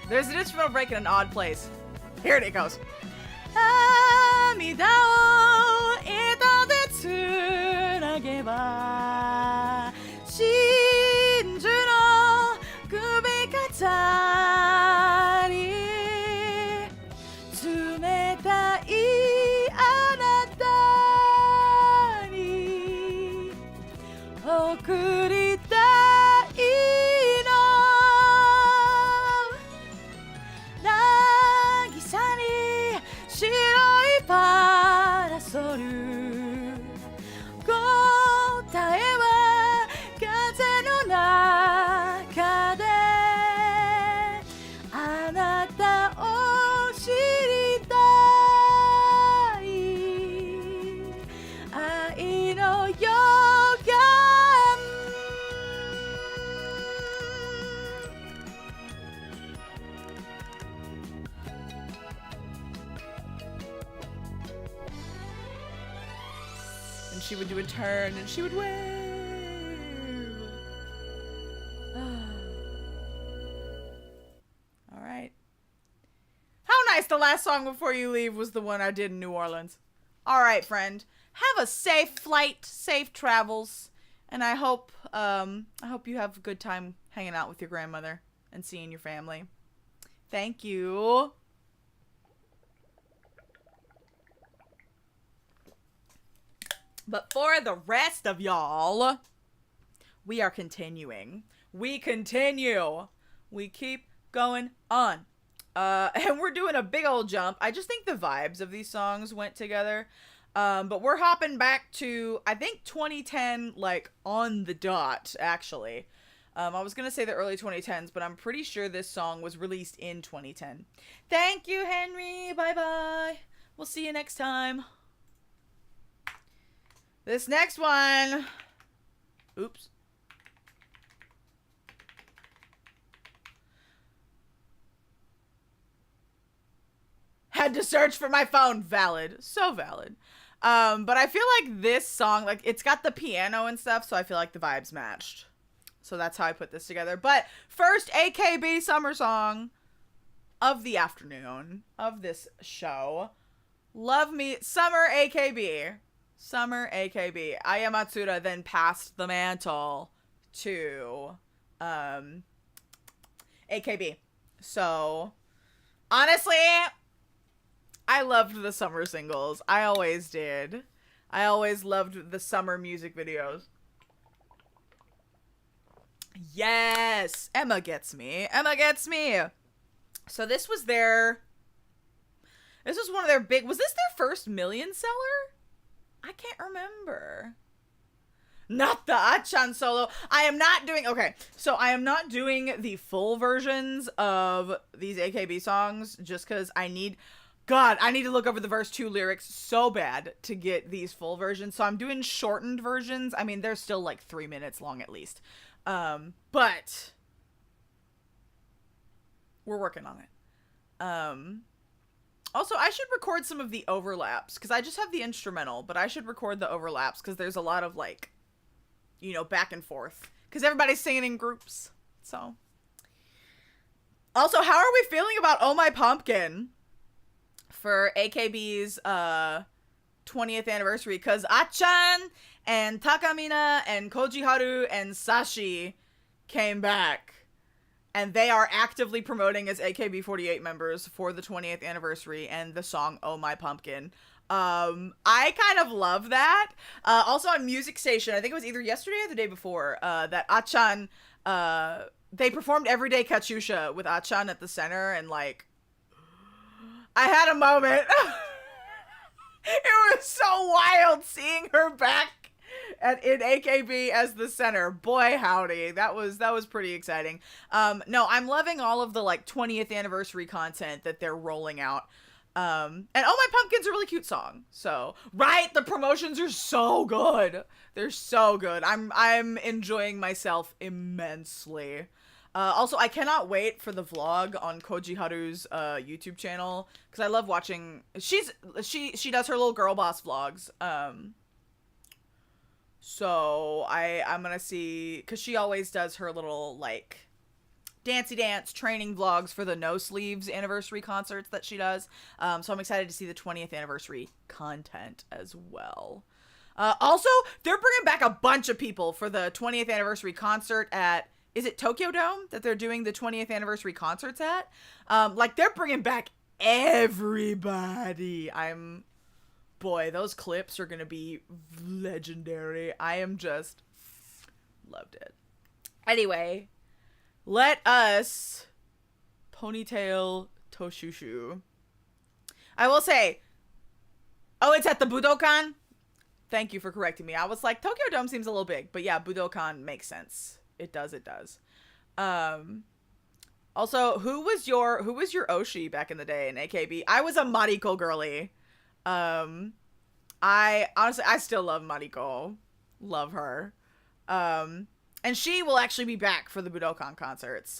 There's an instrumental break in an odd place. Here it goes. 涙を糸でつなげば真珠の首飾 she would do a turn and she would wave. All right. How nice the last song before you leave was the one I did in New Orleans. All right, friend. Have a safe flight, safe travels, and I hope you have a good time hanging out with your grandmother and seeing your family. Thank you. But for the rest of y'all, we are continuing. We continue. We keep going on. And we're doing a big old jump. I just think the vibes of these songs went together. But we're hopping back to, I think, 2010, like, on the dot, actually. I was going to say the early 2010s, but I'm pretty sure this song was released in 2010. Thank you, Henry. Bye-bye. We'll see you next time. This next one. Oops. Had to search for my phone. Valid. So valid. But I feel like this song, like, it's got the piano and stuff, so I feel like the vibes matched. So that's how I put this together. But first, AKB summer song of the afternoon of this show. Love Me. Summer AKB. Summer AKB. Aya Matsuda then passed the mantle to AKB. So, honestly, I loved the summer singles. I always did. I always loved the summer music videos. Yes! Emma gets me. Emma gets me. So this was their... This was one of their big... Was this their first million seller? I can't remember. Not the Achan solo. I am not doing... Okay, so I am not doing the full versions of these AKB songs just because I need... God, I need to look over the verse 2 lyrics so bad to get these full versions. So I'm doing shortened versions. I mean, they're still like 3 minutes long at least. But we're working on it. Also, I should record some of the overlaps because I just have the instrumental, but I should record the overlaps because there's a lot of like, you know, back and forth because everybody's singing in groups. So also, how are we feeling about Oh My Pumpkin for AKB's 20th anniversary? Because Achan and Takamina and Koji Haru and Sashi came back, and they are actively promoting as AKB48 members for the 20th anniversary and the song Oh My Pumpkin. I kind of love that. Also on Music Station, I think it was either yesterday or the day before, that Achan, they performed Everyday Katyusha with Achan at the center, and like, I had a moment. It was so wild seeing her back in AKB as the center. Boy, howdy. That was pretty exciting. No, I'm loving all of the like 20th anniversary content that they're rolling out. And Oh My Pumpkin's a really cute song. So, right, the promotions are so good. They're so good. I'm enjoying myself immensely. Also, I cannot wait for the vlog on Koji Haru's YouTube channel because I love watching. She does her little girl boss vlogs. So I'm gonna see, because she always does her little like dancey dance training vlogs for the No Sleeves anniversary concerts that she does. So I'm excited to see the 20th anniversary content as well. Also, they're bringing back a bunch of people for the 20th anniversary concert at, is it Tokyo Dome that they're doing the 20th anniversary concerts at? Like, they're bringing back everybody. Boy, those clips are gonna be legendary. I am just loved it. Anyway, let us ponytail Toshushu. I will say, oh, it's at the Budokan? Thank you for correcting me. I was like, Tokyo Dome seems a little big, but yeah, Budokan makes sense. It does. Also, who was your Oshi back in the day in AKB? I was a Mariko girly. I still love Mariko. Love her. And she will actually be back for the Budokan concerts.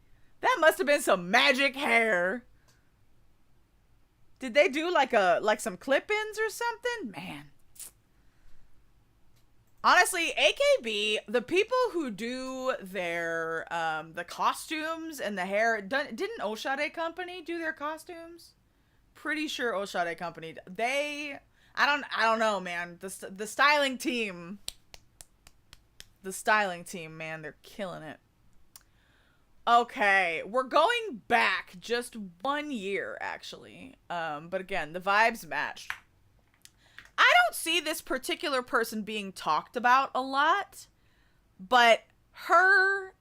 That must have been some magic hair. Did they do like some clip-ins or something? Man. Honestly, AKB, the people who do their the costumes and the hair, didn't Oshade Company do their costumes? Pretty sure Oshade Company. I don't know, man. The styling team. The styling team, man, they're killing it. Okay, we're going back just 1 year, actually. But again, the vibes match. I don't see this particular person being talked about a lot, but her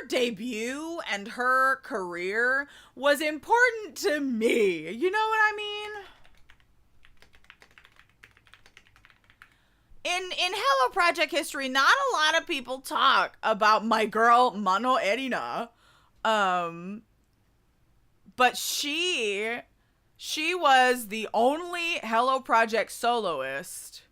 debut and her career was important to me. You know what I mean? In Hello Project history, not a lot of people talk about my girl Mano Erina. But she was the only Hello Project soloist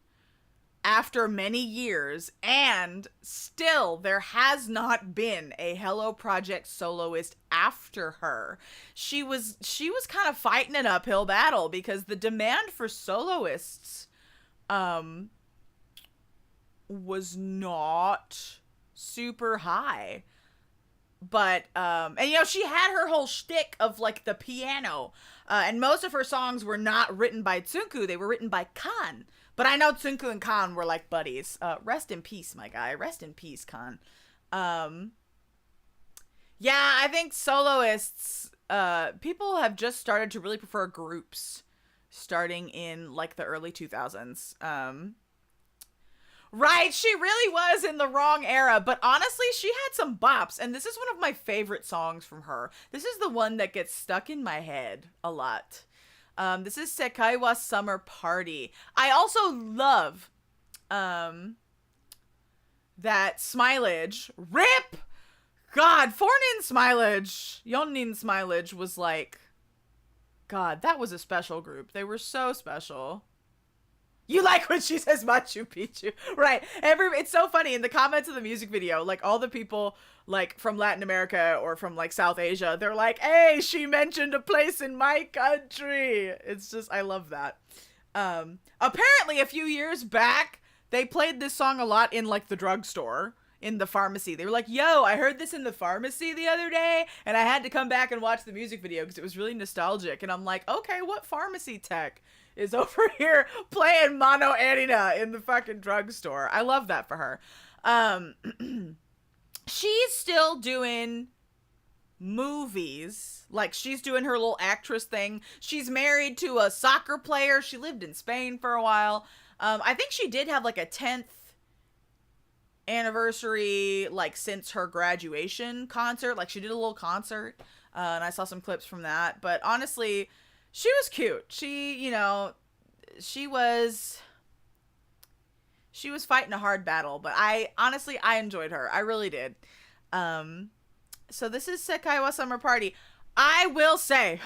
after many years, and still there has not been a Hello Project soloist after her. She was kind of fighting an uphill battle because the demand for soloists was not super high. But and you know, she had her whole shtick of like the piano, and most of her songs were not written by Tsunku, they were written by Kan. But I know Tsunku and Kan were like buddies. Rest in peace, my guy. Rest in peace, Kan. Yeah, I think soloists, people have just started to really prefer groups starting in like the early 2000s. Right, she really was in the wrong era, but honestly, she had some bops, and this is one of my favorite songs from her. This is the one that gets stuck in my head a lot. This is Sekai wa Summer Party. I also love that Smilage. RIP! God, 4nin Smilage, Yonnin Smilage was like, God, that was a special group. They were so special. You like when she says Machu Picchu, right? It's so funny in the comments of the music video, like all the people like from Latin America or from like South Asia, they're like, hey, she mentioned a place in my country. It's just, I love that. Apparently a few years back, they played this song a lot in like the drugstore, in the pharmacy. They were like, yo, I heard this in the pharmacy the other day, and I had to come back and watch the music video because it was really nostalgic. And I'm like, okay, what pharmacy tech is over here playing Mano Erina in the fucking drugstore? I love that for her. She's still doing movies. Like, she's doing her little actress thing. She's married to a soccer player. She lived in Spain for a while. I think she did have like a 10th anniversary, like, since her graduation concert. Like, she did a little concert, and I saw some clips from that. But honestly, she was cute. She, you know, she was fighting a hard battle, but I enjoyed her. I really did. So this is Sekai wa Summer Party. I will say,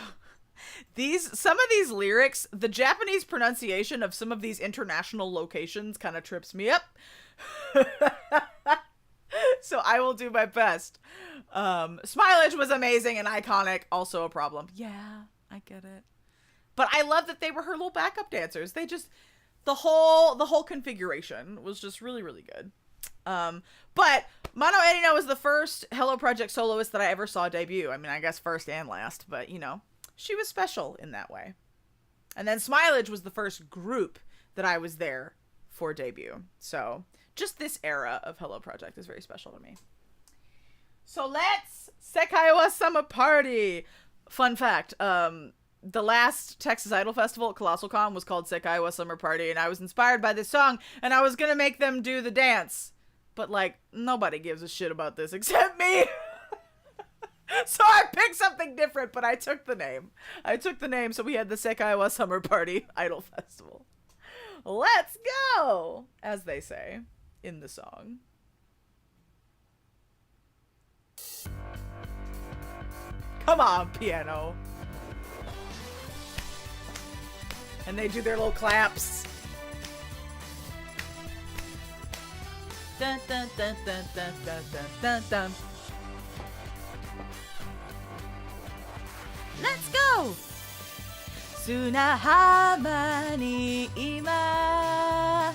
some of these lyrics, the Japanese pronunciation of some of these international locations kind of trips me up. So I will do my best. Smilage was amazing and iconic, also a problem. Yeah, I get it. But I love that they were her little backup dancers. They just, the whole configuration was just really, really good. But Mano Erina was the first Hello Project soloist that I ever saw debut. I mean, I guess first and last, but you know, she was special in that way. And then Smilage was the first group that I was there for debut. So just this era of Hello Project is very special to me. So let's Sekai wa Summer Party. Fun fact, the last Texas Idol Festival at Colossal Con was called Sekai wa Summer Party, and I was inspired by this song, and I was gonna make them do the dance. But, like, nobody gives a shit about this except me. So I picked something different, but I took the name. So we had the Sekai wa Summer Party Idol Festival. Let's go, as they say in the song. Come on, piano. And they do their little claps. Dun, dun, dun, dun, dun, dun, dun, dun. Let's go! 砂浜に今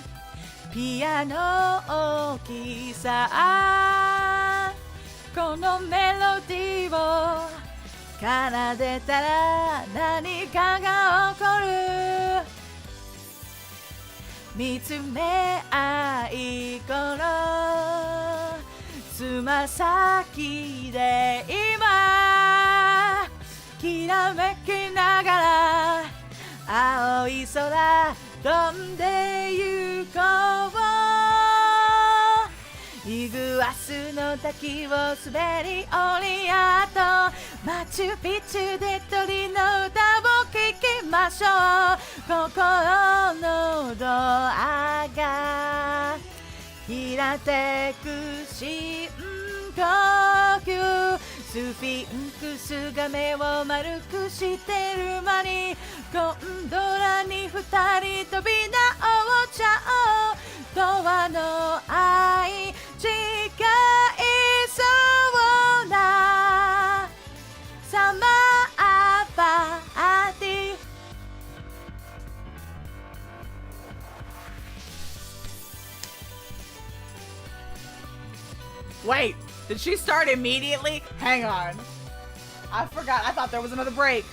ピアノ大きさこのメロディーを奏でたら何かが起こる見つめ合いこのつま先で今きらめきながら青い空飛んでゆこうイグアスの滝を滑り降りあとマチュピチュで鳥の歌を聴きましょう心のドアが開てく深呼吸スフィンクスが目を丸くしてる間にゴンドラに二人飛び直っちゃおうドアの愛近いそうなサマーパーティーWait, did she start immediately? Hang on. I forgot. I thought there was another break.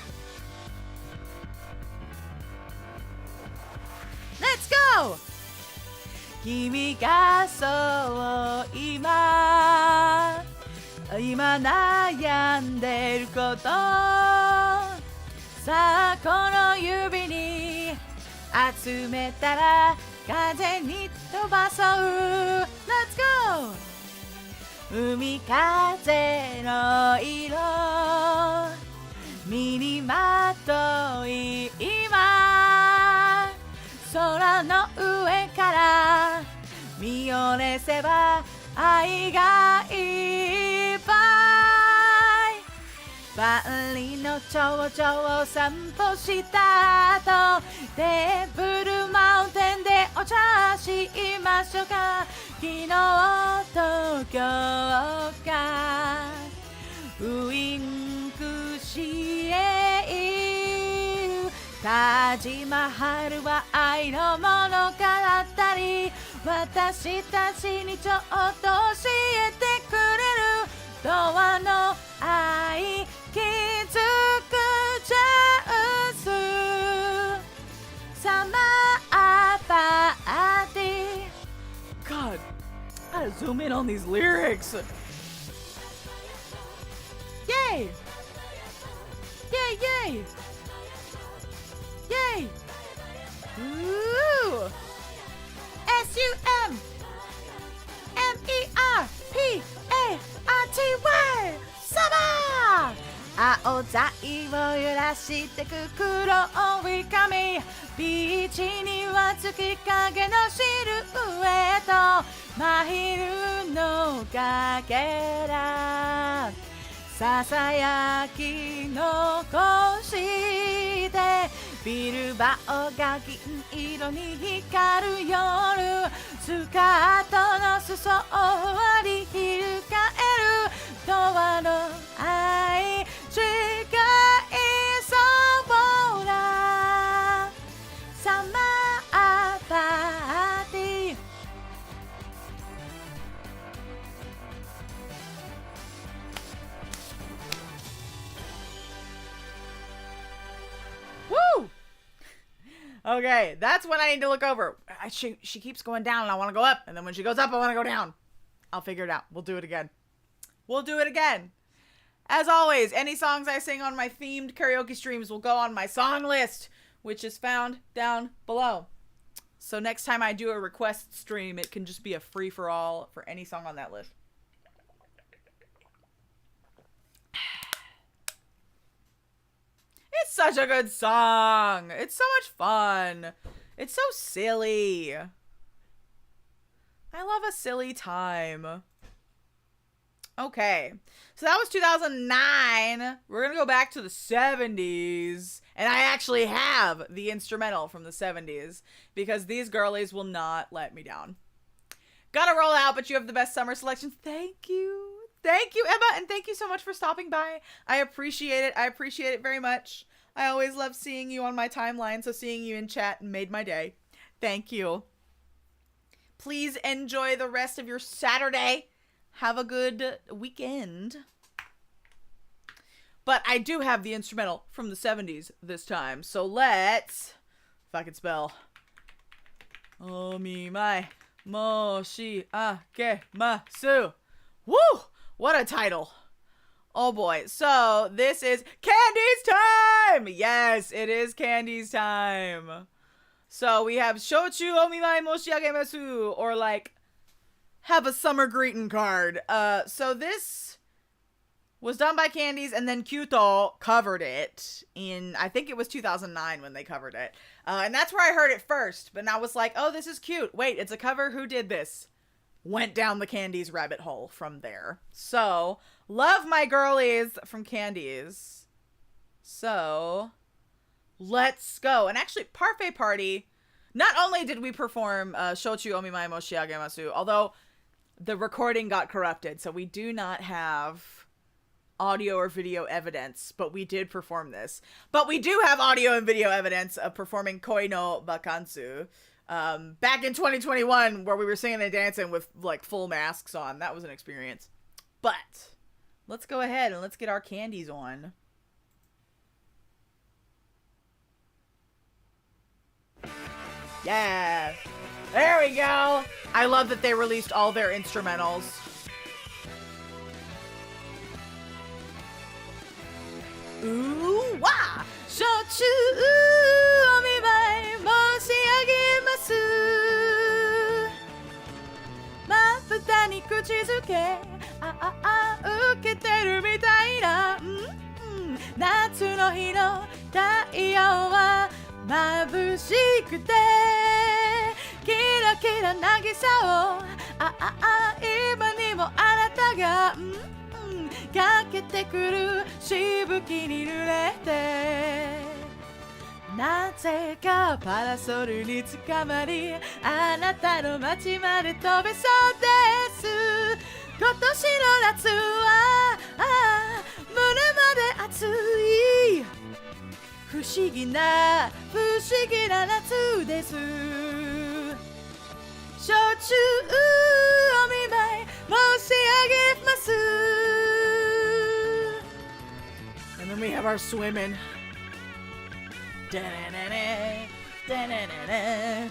Let's go! 君がそう今悩んでることさあこの指に集めたら風に飛ばそう Let's go! 海風の色身にまとい今空の上から見下ろせば愛がいっぱい万里の長々を散歩した後テーブルマウンテンでお茶しましょうか昨日と今日かウインクし合うタジマハルは愛の物語私たちにちょっと教えてくれるドアの愛気づくチャンスサマーパーティー God, I gotta zoom in on these lyrics. Yay! Yay, yay! Yay! Ooh! SUM! MERPARTY! Summer! 青材を揺らしてく黒い髪ビーチには月影のシルエット真昼のかけらささやき残してビルバオが銀色に光る夜スカートの裾を割り翻るドアの愛近いそうなサマーパーティーWoo! Okay, that's when I need to look over. She keeps going down and I want to go up. And then when she goes up, I want to go down. I'll figure it out. We'll do it again. We'll do it again. As always, any songs I sing on my themed karaoke streams will go on my song list, which is found down below. So next time I do a request stream, it can just be a free-for-all for any song on that list. It's such a good song. It's so much fun. It's so silly. I love a silly time. Okay. So that was 2009. We're going to go back to the 70s. And I actually have the instrumental from the 70s because these girlies will not let me down. Gotta roll out, but you have the best summer selections. Thank you. Thank you, Emma, and thank you so much for stopping by. I appreciate it. I appreciate it very much. I always love seeing you on my timeline, so seeing you in chat made my day. Thank you. Please enjoy the rest of your Saturday. Have a good weekend. But I do have the instrumental from the 70s this time, so let's, if I can spell, Omimae moshi akemasu. Woo! What a title. Oh boy. So this is Candy's time. Yes, it is Candy's time. So we have Shochu omimae moshiagemasu, or like have a summer greeting card. So this was done by Candies, and then Kyoto covered it in, I think it was 2009 when they covered it. And that's where I heard it first, but I was like, oh, this is cute. Wait, it's a cover? Who did this? Went down the Candies rabbit hole from there. So, love my girlies from Candies. So, let's go. And actually, Parfait Party, not only did we perform Shochu Omimae Moshiagemasu, although the recording got corrupted, so we do not have audio or video evidence, but we did perform this. But we do have audio and video evidence of performing Koi no Bakansu back in 2021, where we were singing and dancing with like full masks on. That was an experience. But let's go ahead and let's get our candies on. Yeah, there we go. I love that they released all their instrumentals. Ooh, wah! Shochu omimae moshiagemasu. Mafuta ni kuchizuke, uketeru mitai na. Natsu no hi no taiyou wa mabushikute. Kira kira nagisa o, ima ni mo anata ga かけてくるしぶきに濡れてなぜかパラソルにつかまりあなたの街まで飛べそうです今年の夏は胸まで熱い不思議な夏です焼酎お見舞い申し上げます And then we have our swimming. Da-na-na-na, da-na-na-na.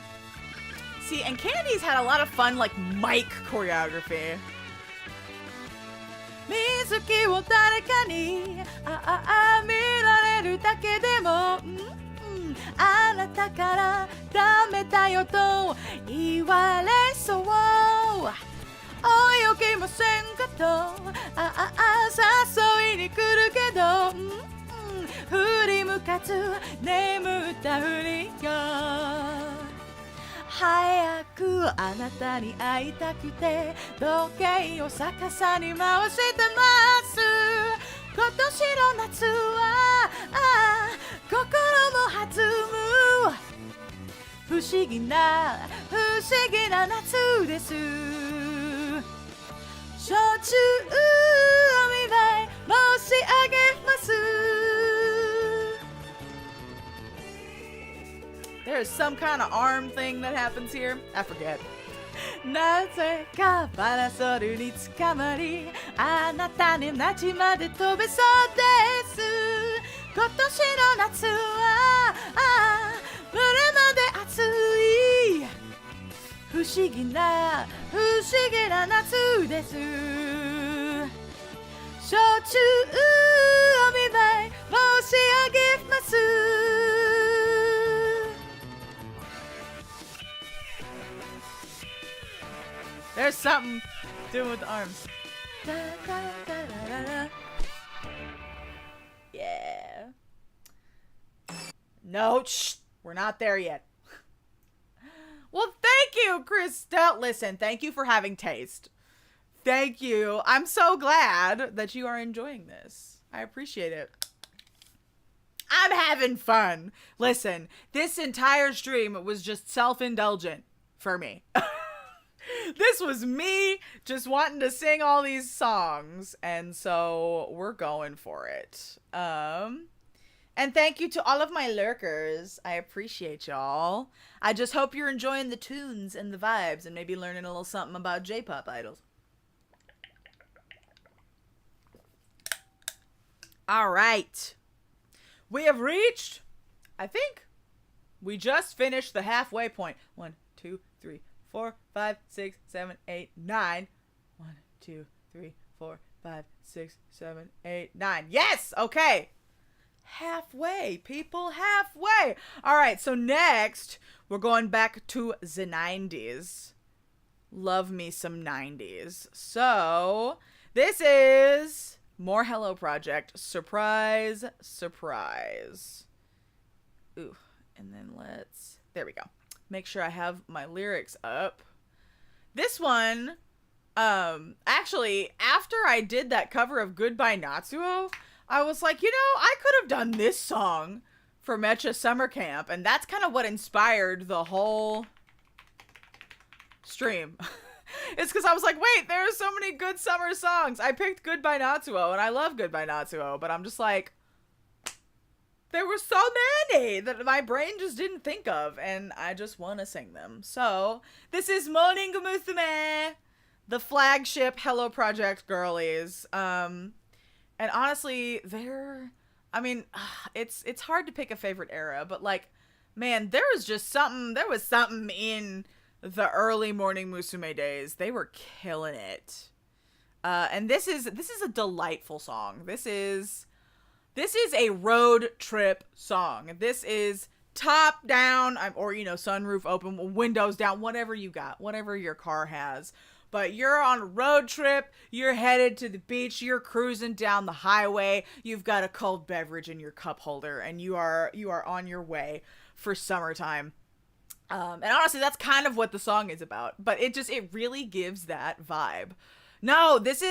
See, and Candies had a lot of fun, like, mic choreography. Mizuki wo dareka ni mirareだけでもあなたからダメだよと言われそう泳ぎませんかと誘いに来るけど振り向かず眠ったふりが早くあなたに会いたくて時計を逆さに回してます今年の夏は心も弾む不思議な夏です焼酎お見舞い申し上げます There's some kind of arm thing that happens here. I forget. なぜかパラソルにつかまりあなたに街まで飛べそうです今年の夏は胸まで熱い不思議な夏です焼酎お見舞い申し上げます There's something doing with the arms. Da, da, da, da, da. Yeah. No, shh, we're not there yet. Well, thank you, Christelle. Listen, thank you for having taste. Thank you. I'm so glad that you are enjoying this. I appreciate it. I'm having fun. Listen, this entire stream was just self-indulgent for me. This was me just wanting to sing all these songs, and so we're going for it. And thank you to all of my lurkers. I appreciate y'all. I just hope you're enjoying the tunes and the vibes and maybe learning a little something about J-pop idols. All right. We have reached, I think, we just finished the halfway point. 1, 2, 3, 4, 5, 6, 7, 8, 9. 1, 2, 3, 4, 5, 6, 7, 8, 9. Yes! Okay. Halfway, people, halfway. All right, so next, we're going back to the 90s. Love me some 90s. So, this is more Hello Project. Surprise, surprise. Ooh, and then there we go. Make sure I have my lyrics up. This one, actually, after I did that cover of Goodbye Natsuo, I was like, I could have done this song for Mecha Summer Camp, and that's kind of what inspired the whole stream. It's because I was like, wait, there are so many good summer songs. I picked Goodbye Natsuo, and I love Goodbye Natsuo, but I'm just like, there were so many that my brain just didn't think of, and I just want to sing them. So, this is Morning Musume, the flagship Hello Project girlies. And honestly, it's hard to pick a favorite era, but like, man, there was something in the early Morning Musume days. They were killing it. And this is a delightful song. This is a road trip song. This is top down, or sunroof open, windows down, whatever you got, whatever your car has. But you're on a road trip, you're headed to the beach, you're cruising down the highway, you've got a cold beverage in your cup holder, and you are on your way for summertime. And honestly, that's kind of what the song is about, but it really gives that vibe. No, this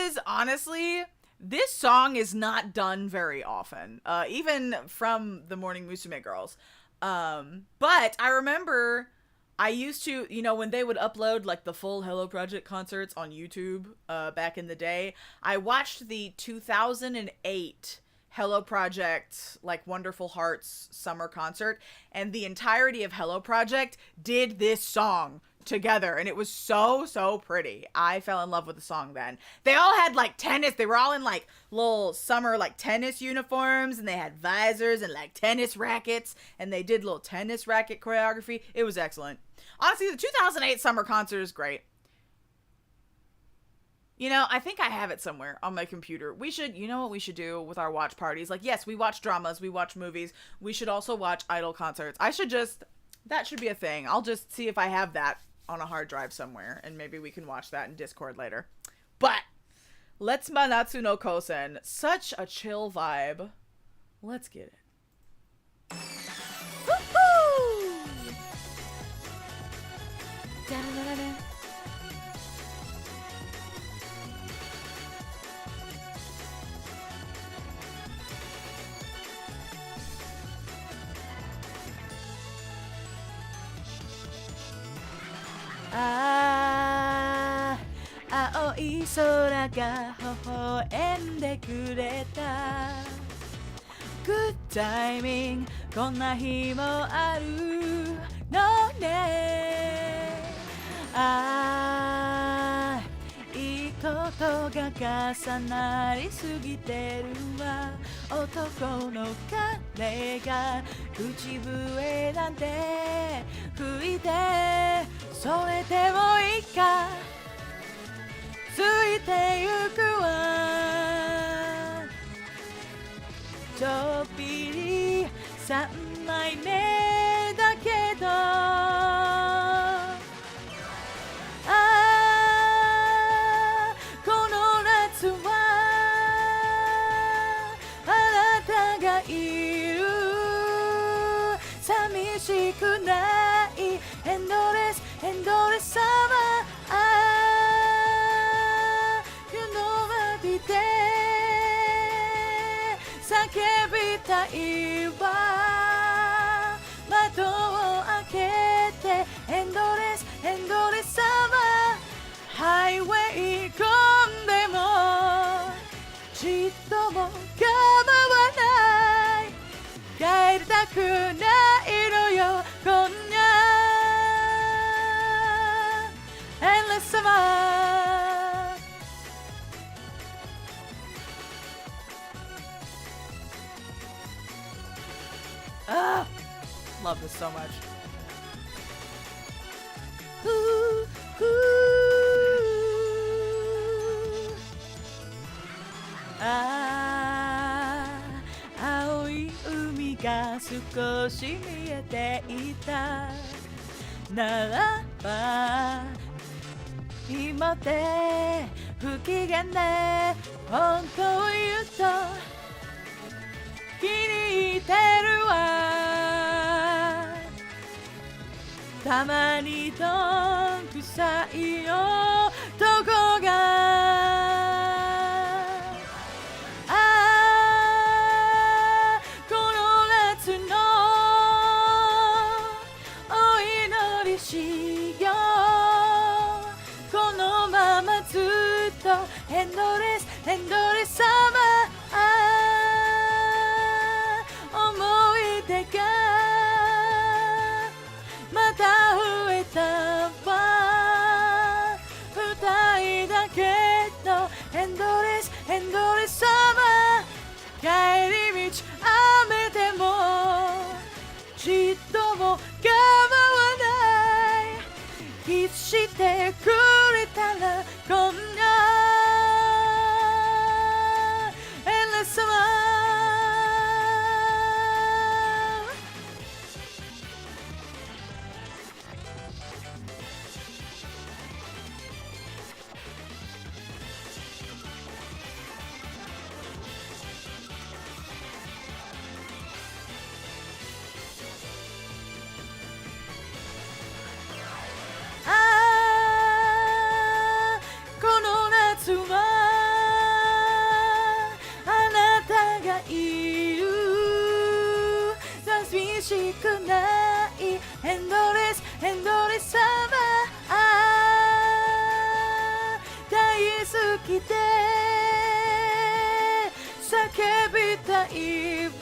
song is not done very often, even from the Morning Musume girls. But I remember I used to, when they would upload like the full Hello Project concerts on YouTube back in the day, I watched the 2008 Hello Project like Wonderful Hearts summer concert, and the entirety of Hello Project did this song together, and it was so pretty. I fell in love with the song then. They all had like tennis, they were all in like little summer like tennis uniforms, and they had visors and like tennis rackets, and they did little tennis racket choreography. It was excellent. Honestly, the 2008 summer concert is great. I think I have it somewhere on my computer. We should, what we should do with our watch parties? Like, yes, we watch dramas, we watch movies. We should also watch idol concerts. That should be a thing. I'll just see if I have that on a hard drive somewhere, and maybe we can watch that in Discord later. But let's Manatsu no Kosen. Such a chill vibe. Let's get it. Woohoo! Da-da-da-da-da.青い空が微笑んでくれた Good timing こんな日もあるのねいいことが重なりすぎてるわ男の彼が口笛なんて吹いてそれでもいいかついてゆくわちょっぴり3枚目だけどこの夏はあなたがいる寂しくないエンドレスサマー叫びたいわ窓を開けてエンドレスサマくないのよこんな Endless summer Love this so much. Ooh, ooh. Ah, 青い海が少し見えていたならば今で不機嫌で本当を言うと気に入ってるわたまにどんくさいよどこがこの夏のお祈りしようこのままずっとエンドレスサマー思い出がまた増えたわ二人だけのエンドレスサマー帰り道雨でもちっとも構わないキスしてくれたらこんな Endless summerこの夏はあなたがいる寂しくないエンドレスサマー大好きで叫びたいわ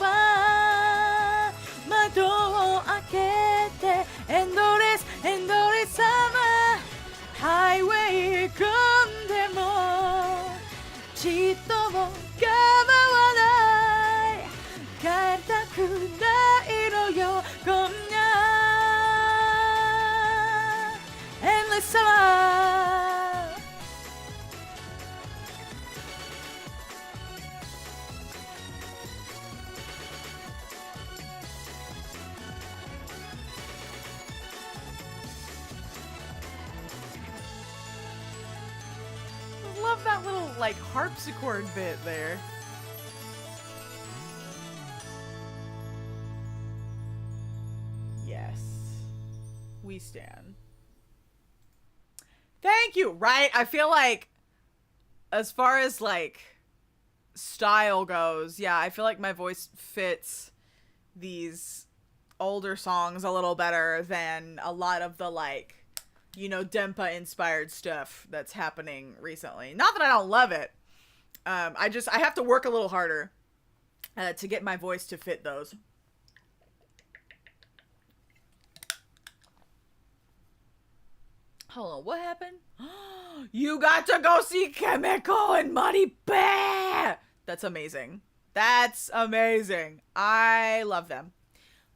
窓を開けてエンドレスサマーハイウェイ組んでもちっとも構わない帰りたくないのよこんな Endless summer Love that little like harpsichord bit there. Yes. We stand. Thank you, right? I feel like as far as like style goes, yeah, I feel like my voice fits these older songs a little better than a lot of the like Dempa inspired stuff that's happening recently. Not that I don't love it. I have to work a little harder to get my voice to fit those. Hold on, what happened? You got to go see Chemical and Muddy Bear! That's amazing. That's amazing. I love them.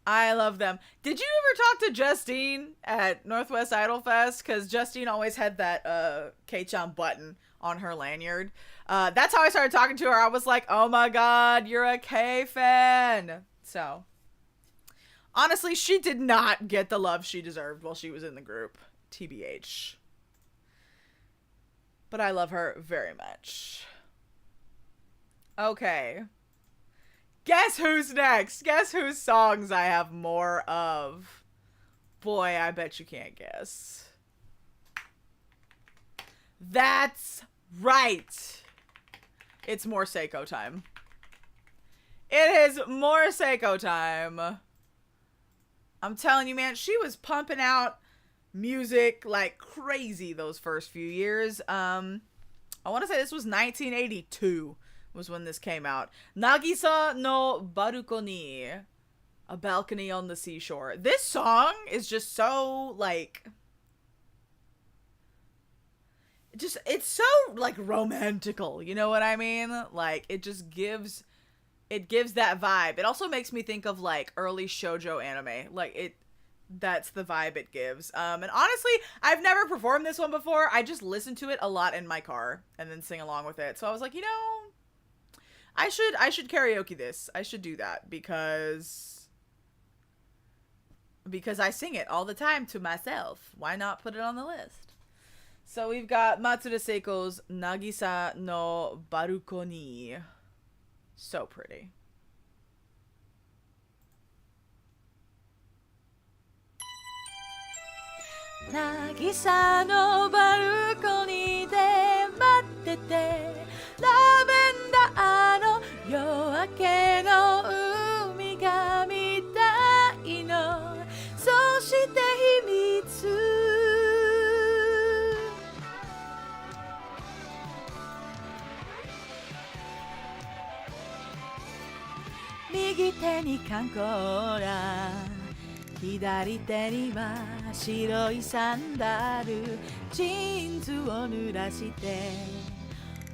Did you ever talk to Justine at Northwest Idol Fest? Because Justine always had that K-chan button on her lanyard. That's how I started talking to her. I was like, oh my god, you're a K fan. So, honestly, she did not get the love she deserved while she was in the group. TBH. But I love her very much. Okay. Guess who's next? Guess whose songs I have more of? Boy, I bet you can't guess. That's right. It's more Seiko time. It is more Seiko time. I'm telling you, man, she was pumping out music like crazy those first few years. I want to say this was 1982 was when this came out. Nagisa no Balcony. A balcony on the seashore. This song is just so like, it's so like romantical, you know what I mean? Like it just gives that vibe. It also makes me think of like early shoujo anime. Like that's the vibe it gives. And honestly, I've never performed this one before. I just listen to it a lot in my car and then sing along with it. So I was like, you know, I should karaoke this. I should do that because I sing it all the time to myself. Why not put it on the list? So we've got Matsuda Seiko's Nagisa no Balcony. So pretty. Nagisa no balcony で待っててラベンダーの夜明けの海が見たいのそして秘密右手に缶コーラ左手には白いサンダルジーンズを濡らして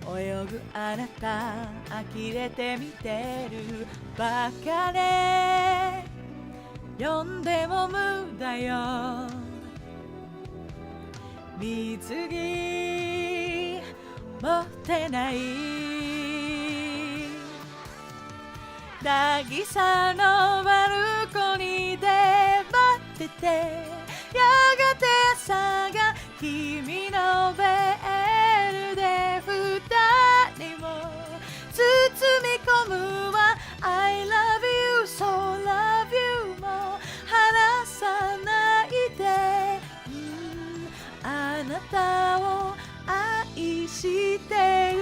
泳ぐあなた呆れて見てるばかね呼んでも無駄よ水着持ってない渚のバルコニーで待っててやがて朝が君のベールで二人も包み込むわ I love you so love you も離さないで、あなたを愛してる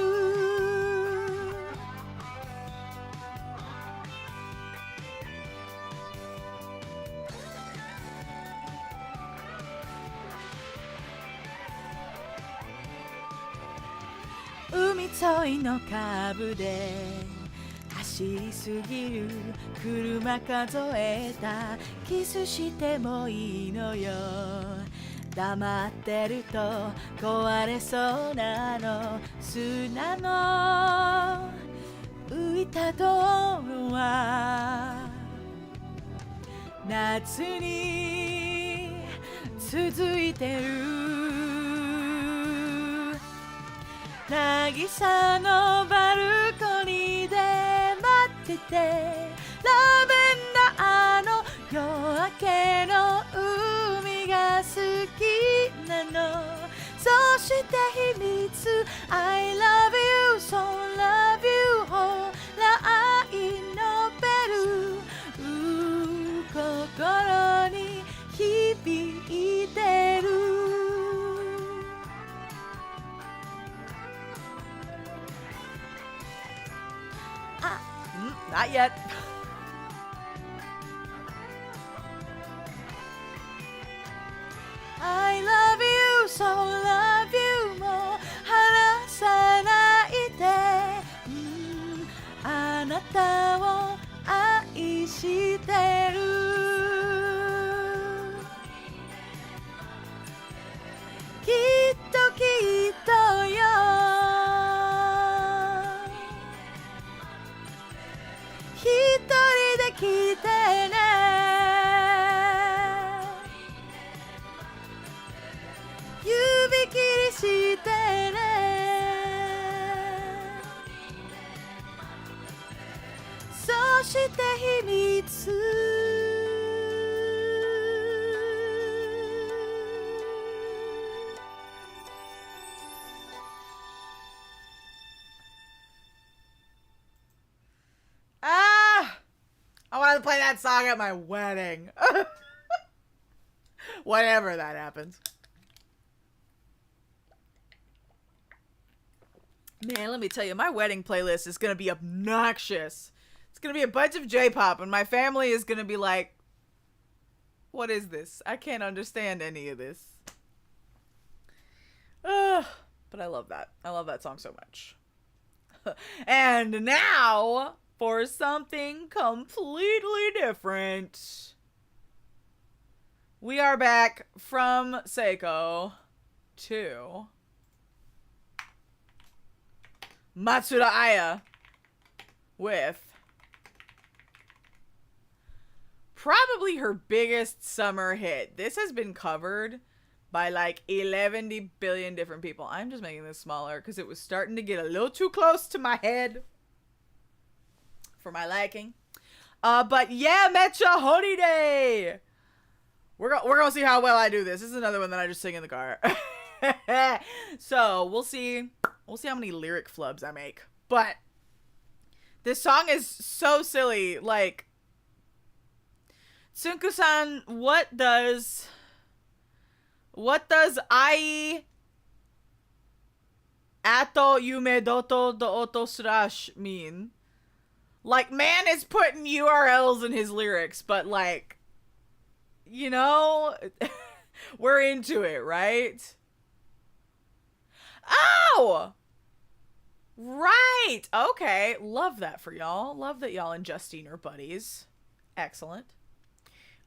海沿いのカーブで走りすぎる車数えたキスしてもいいのよ黙ってると壊れそうなの砂の浮いた道路は夏に続いてる渚のバルコニーで待っててラベンダーの夜明けの海が好きなのそして秘密 I love you so love you ほら愛のベル心に響いてるNot yet. I love you, so love you も離さないで、あなたを愛してるきっときっとよ一人で来てね指切りしてねそして秘密I wanted to play that song at my wedding. Whenever that happens. Man, let me tell you, my wedding playlist is going to be obnoxious. It's going to be a bunch of J-pop, and my family is going to be like, what is this? I can't understand any of this. But I love that. I love that song so much. And now for something completely different. We are back from Seiko to Matsuda Aya with probably her biggest summer hit. This has been covered by like 11 billion different people. I'm just making this smaller because it was starting to get a little too close to my head for my liking. But yeah, Mecha Holiday. We're gonna see how well I do this. This is another one that I just sing in the car. So we'll see how many lyric flubs I make. But this song is so silly. Like, Tsunku-san, what does ai ato yume doto do oto slash mean? Like, man is putting URLs in his lyrics, but like, you know, we're into it, right? Oh! Right! Okay. Love that for y'all. Love that y'all and Justine are buddies. Excellent.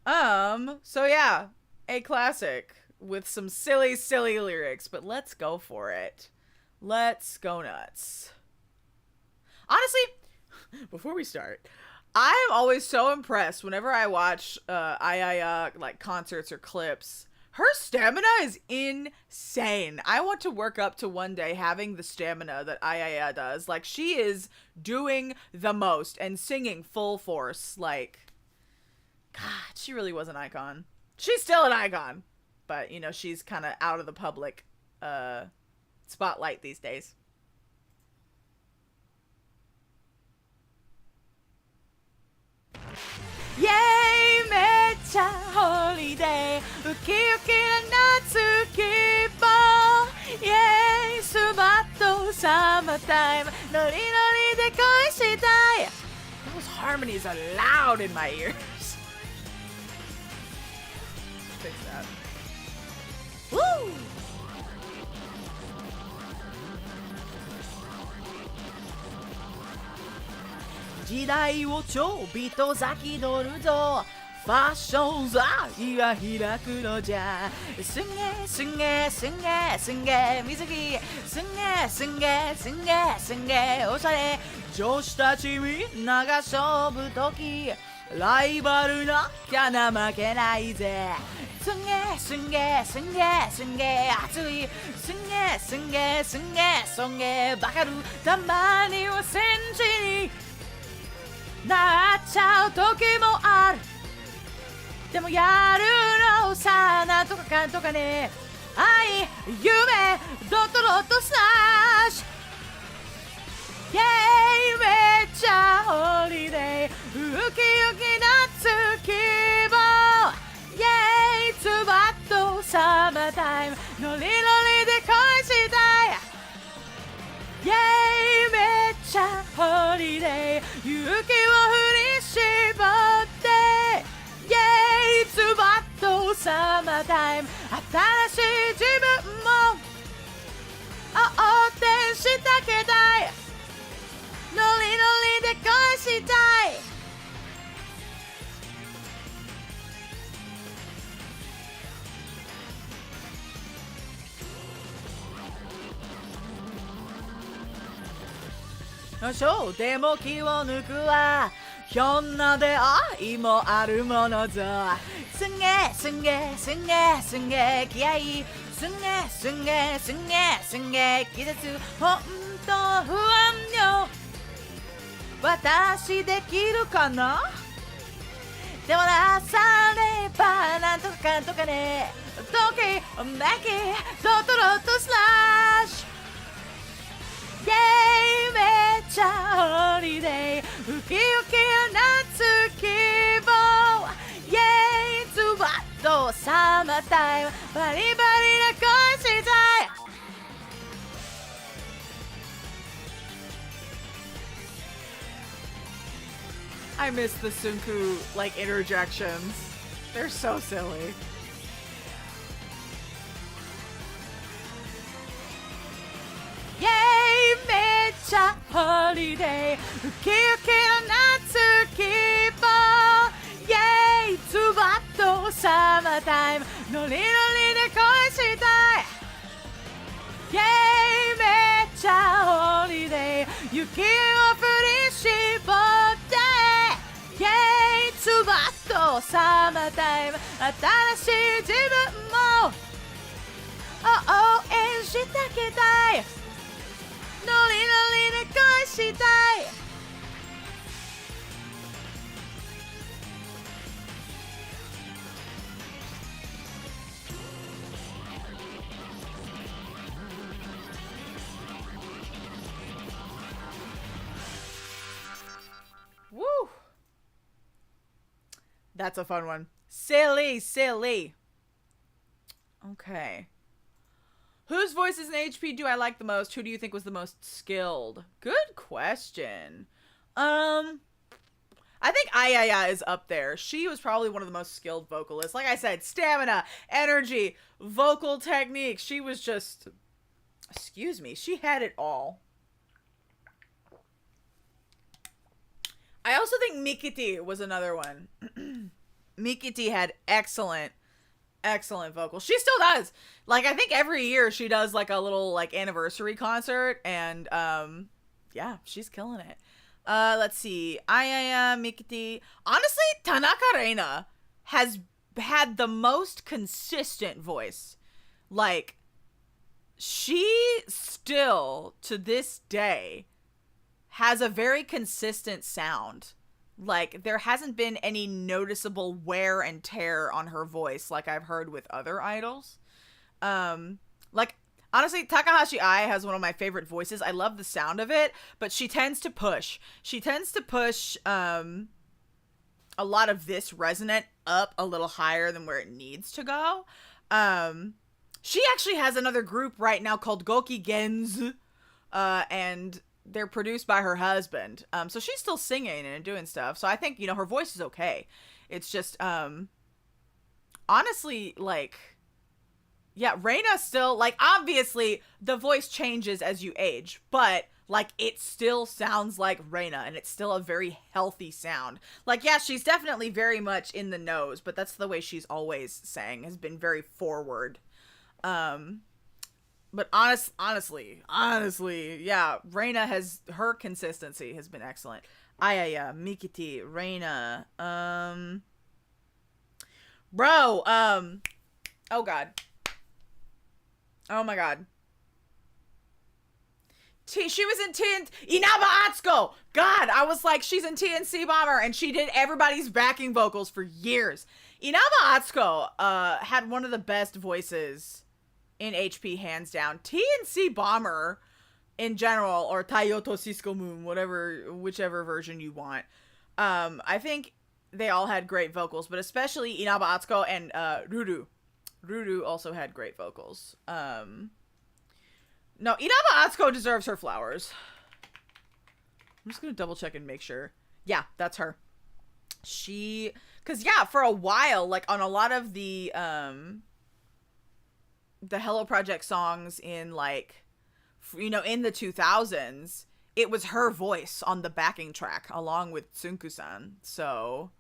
So yeah, a classic with some silly, silly lyrics, but let's go for it. Let's go nuts. Honestly, before we start, I'm always so impressed whenever I watch Ayaya like concerts or clips. Her stamina is insane. I want to work up to one day having the stamina that Ayaya does. Like, she is doing the most and singing full force. Like, God, she really was an icon. She's still an icon. But, you know, she's kind of out of the public spotlight these days. Yay, mecha holiday, uki uki natsu kibo. Yay, subato summertime, nori nori de koi shitai. Those harmonies are loud in my ears. Fix that. Woo!時代をちょびと先取るぞ。ファッションザイが開くのじゃ。すんげすんげすんげすんげ水着。すんげすんげすんげすんげおしゃれ。女子たちみんなが勝負時。ライバルなきゃな負けないぜ。すんげすんげすんげすんげ熱い。すんげすんげすんげそんげバカる。たまには戦士になっちゃう時もある。でもやるのさ、なんとかかんとかね。愛、夢、ドットロットスラッシュ。イェイ、めっちゃホリデー。ウキウキ夏希望。イェイ、ツバッとサマータイム。ノリノリで恋したい。イェイ、めっちゃホリデー。勇気を振り絞って。イェイ、ツバッとサマータイム。新しい自分も応援してあげたい。ノリノリで恋したい。そうでも気を抜くわ。ひょんな出会いもあるものぞ。すんげすんげすんげすんげ気合い。すんげすんげすんげすんげ気絶。ほんと不安よ。私できるかな。でもなさればなんとかかんとかね。ときめきドトロットスラッシュ。イェイ、めっちゃホリデー。ウキウキ夏希望。イェイ、ズバッとサマータイム。バリバリな恋したい。I miss the Sunku like interjections. They're so silly. Yay, めっちゃホリ holiday ウキウキの夏希望 Yay ズバッとサマータイムノリノリで恋したい Yay めっちゃホリデー雪を振り絞って Yay ズバッとサマータイム新しい自分も応援してあげたいノリノリで恋したい Woo! That's a fun one. Silly. Okay. Whose voices in HP do I like the most? Who do you think was the most skilled? Good question. I think Ayaya is up there. She was probably one of the most skilled vocalists. Like I said, stamina, energy, vocal technique. She was just... Excuse me. She had it all. I also think Mikiti was another one. Mikiti had excellent vocals. She still does. Like, I think every year she does like a little like anniversary concert, and yeah, she's killing it. Let's see. Ayaya, Mikiti. Honestly, Tanaka Reina has had the most consistent voice. Like, she still to this day has a very consistent sound. Like, there hasn't been any noticeable wear and tear on her voice like I've heard with other idols. Like, honestly, Takahashi Ai has one of my favorite voices. I love the sound of it, but she tends to push. She tends to push a lot of this resonant up a little higher than where it needs to go. She actually has another group right now called Goki Genzu, and they're produced by her husband. So she's still singing and doing stuff. So I think, you know, her voice is okay. It's just, honestly, like, yeah, Reina still, like, obviously the voice changes as you age, but like, it still sounds like Reina, and it's still a very healthy sound. Like, yeah, she's definitely very much in the nose, but that's the way she's always sang, has been very forward. But honestly, yeah, Reina her consistency has been excellent. Ayaya, Mikiti, Reina, bro, oh god. Oh my god. She was in Inaba Atsuko! God, I was like, she's in TNC Bomber, and she did everybody's backing vocals for years. Inaba Atsuko, had one of the best voices in HP, hands down. TNC Bomber in general, or Taiyoto Cisco Moon, whichever version you want. I think they all had great vocals, but especially Inaba Atsuko and Ruru. Ruru also had great vocals. No, Inaba Atsuko deserves her flowers. I'm just gonna double check and make sure. Yeah, that's her. Cause yeah, for a while, like on a lot of the Hello Project songs in like, you know, in the 2000s, it was her voice on the backing track along with Tsunku-san. So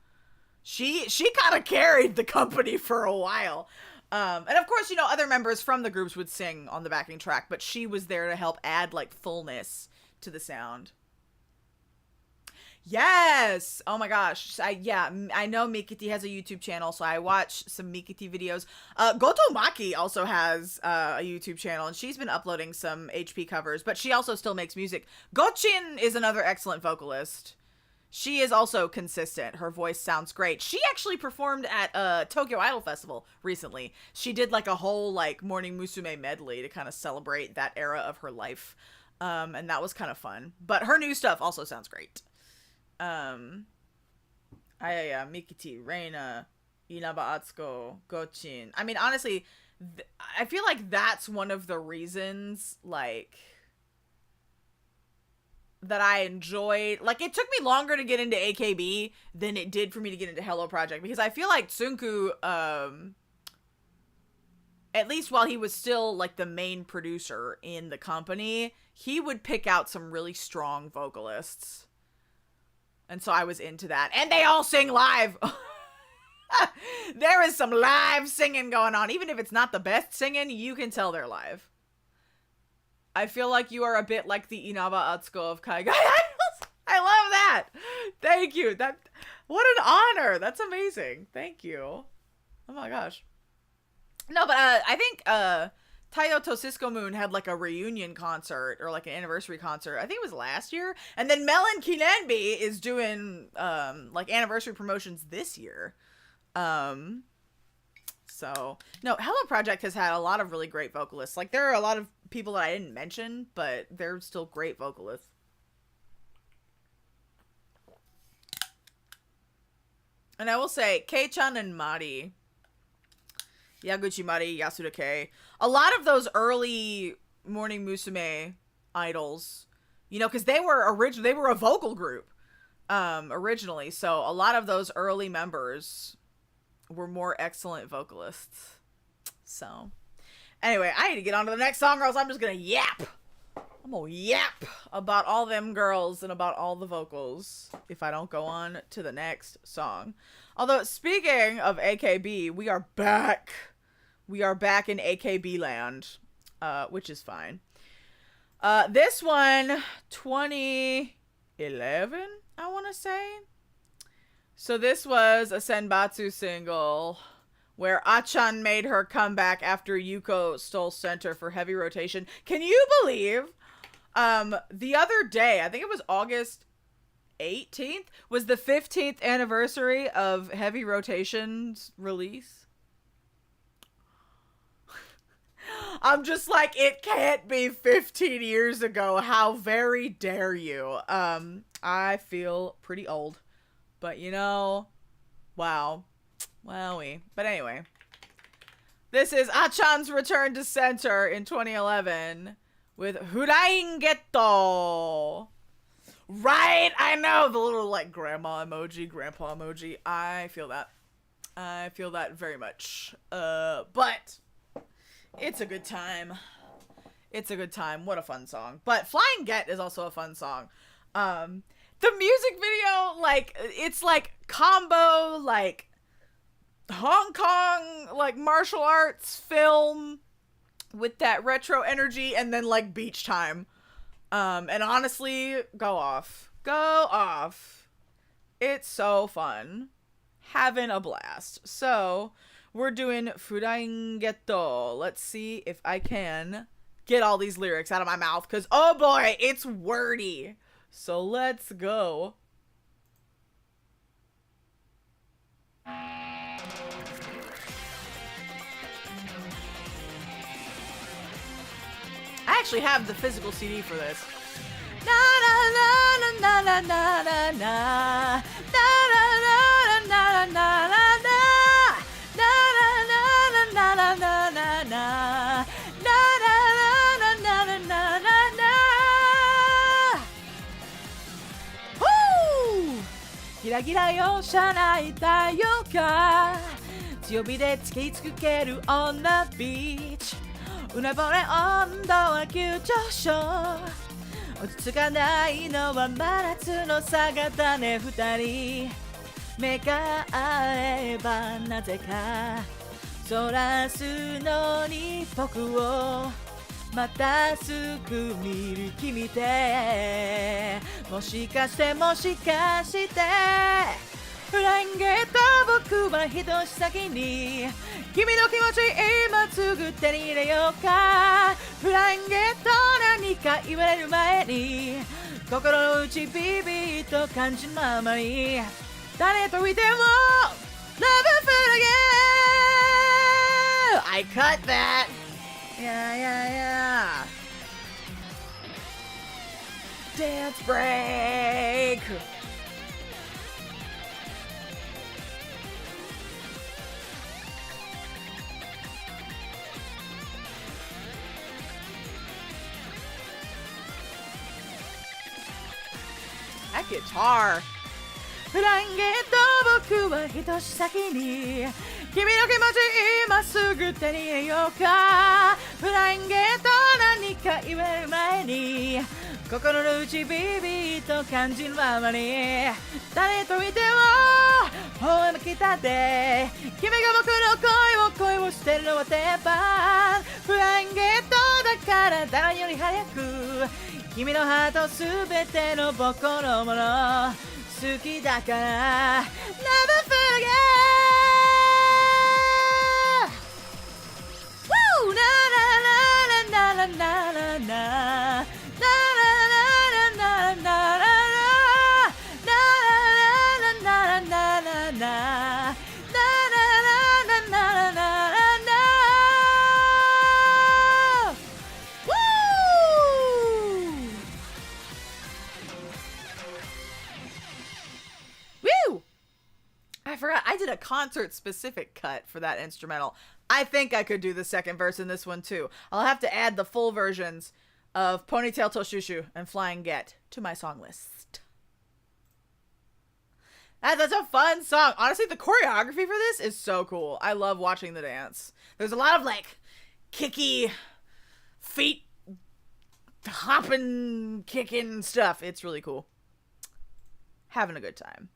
she kind of carried the company for a while. And of course, you know, other members from the groups would sing on the backing track, but she was there to help add like fullness to the sound. Yes! Oh my gosh. I know Mikiti has a YouTube channel, so I watch some Mikiti videos. Goto Maki also has a YouTube channel, and she's been uploading some HP covers, but she also still makes music. Gochin is another excellent vocalist. She is also consistent. Her voice sounds great. She actually performed at Tokyo Idol Festival recently. She did like a whole like Morning Musume medley to kind of celebrate that era of her life. And that was kind of fun. But her new stuff also sounds great. Mikiti, Reina, Inaba Atsuko, Gochin. I mean, honestly, I feel like that's one of the reasons, like, that I enjoyed. Like, it took me longer to get into AKB than it did for me to get into Hello Project, because I feel like Tsunku, at least while he was still like the main producer in the company, he would pick out some really strong vocalists. And so I was into that. And they all sing live. There is some live singing going on. Even if it's not the best singing, you can tell they're live. I feel like you are a bit like the Inaba Atsuko of Kaigai Idols. I love that. Thank you. What an honor. That's amazing. Thank you. Oh my gosh. No, but I think Taiyo to Cisco Moon had like a reunion concert or like an anniversary concert. I think it was last year. And then Melon Kinenbi is doing like anniversary promotions this year. So no, Hello Project has had a lot of really great vocalists. Like there are a lot of people that I didn't mention, but they're still great vocalists. And I will say, Kei-chan and Mari, Yaguchi Mari, Yasuda Kei, a lot of those early Morning Musume idols, you know, because they were a vocal group originally, so a lot of those early members were more excellent vocalists. So, anyway, I need to get on to the next song, or else I'm just gonna yap. I'm gonna yap about all them girls and about all the vocals if I don't go on to the next song. Although, speaking of AKB, we are back. We are back in AKB land, which is fine. This one, 2011, I want to say. So this was a Senbatsu single where Achan made her comeback after Yuko stole center for heavy rotation. Can you believe the other day, I think it was August 18th, was the 15th anniversary of Heavy Rotation's release? I'm just like, it can't be 15 years ago. How very dare you? I feel pretty old. But, you know, wow. Wowie. But anyway. This is Achan's return to center in 2011 with Flying Ghetto. Right? I know. The little, like, grandma emoji, grandpa emoji. I feel that. I feel that very much. But it's a good time. It's a good time. What a fun song. But Flying Get is also a fun song. The music video, like, it's like combo, like, Hong Kong, like, martial arts film with that retro energy and then, like, beach time. And honestly, go off. Go off. It's so fun. Having a blast. So, we're doing Flying Ghetto. Let's see if I can get all these lyrics out of my mouth, because, oh boy, it's wordy. So let's go. I actually have the physical CD for this. Na na na na na na na na na na na na na na.ギラギラよ車内太陽が強火で突きつける on the beach うなぼれ温度は急上昇落ち着かないのは真夏の差がだね二人目が合えばなぜかそらすのに僕をまたすぐ見る君でもしかしてフラインゲート僕は一足先に君の気持ち今すぐ手に入れようかフラインゲート何か言われる前に心の内ビビッと感じままに誰といても Love for again I cut that Yeah Dance break That guitar フラインゲート僕は一足先に君の気持ち今すぐ手に入れようか。フラインゲート何か言える前に心の内ビビッと感じるままに誰といても微笑みきたって君が僕の恋をしてるのは鉄板。フラインゲートだから誰より早く君のハートすべての僕のもの好きだから Never forget Woo! Na na na na na na na I forgot I did a concert specific cut for that instrumental. I think I could do the second verse in this one too. I'll have to add the full versions of Ponytail Toshushu and Flying Get to my song list. That's a fun song. Honestly, the choreography for this is so cool. I love watching the dance. There's a lot of like kicky feet hopping, kicking stuff. It's really cool. Having a good time.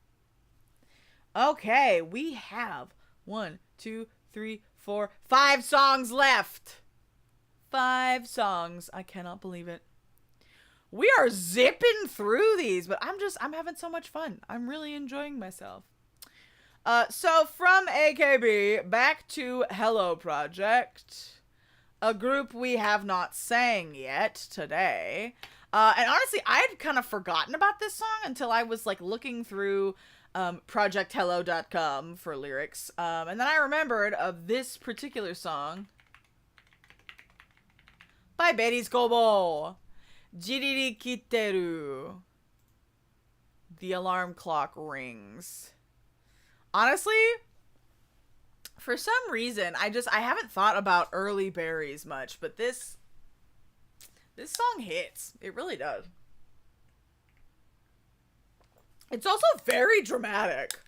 Okay, we have 1, 2, 3, 4, 5 songs left. 5 songs. I cannot believe it. We are zipping through these, but I'm having so much fun. I'm really enjoying myself. So from AKB back to Hello Project, a group we have not sang yet today. And honestly, I had kind of forgotten about this song until I was like looking through projecthello.com for lyrics. And then I remembered of this particular song by Betty's Kobo. Jiriri Kiteru. The alarm clock rings. Honestly, for some reason, I haven't thought about early berries much, but this song hits. It really does. It's also very dramatic.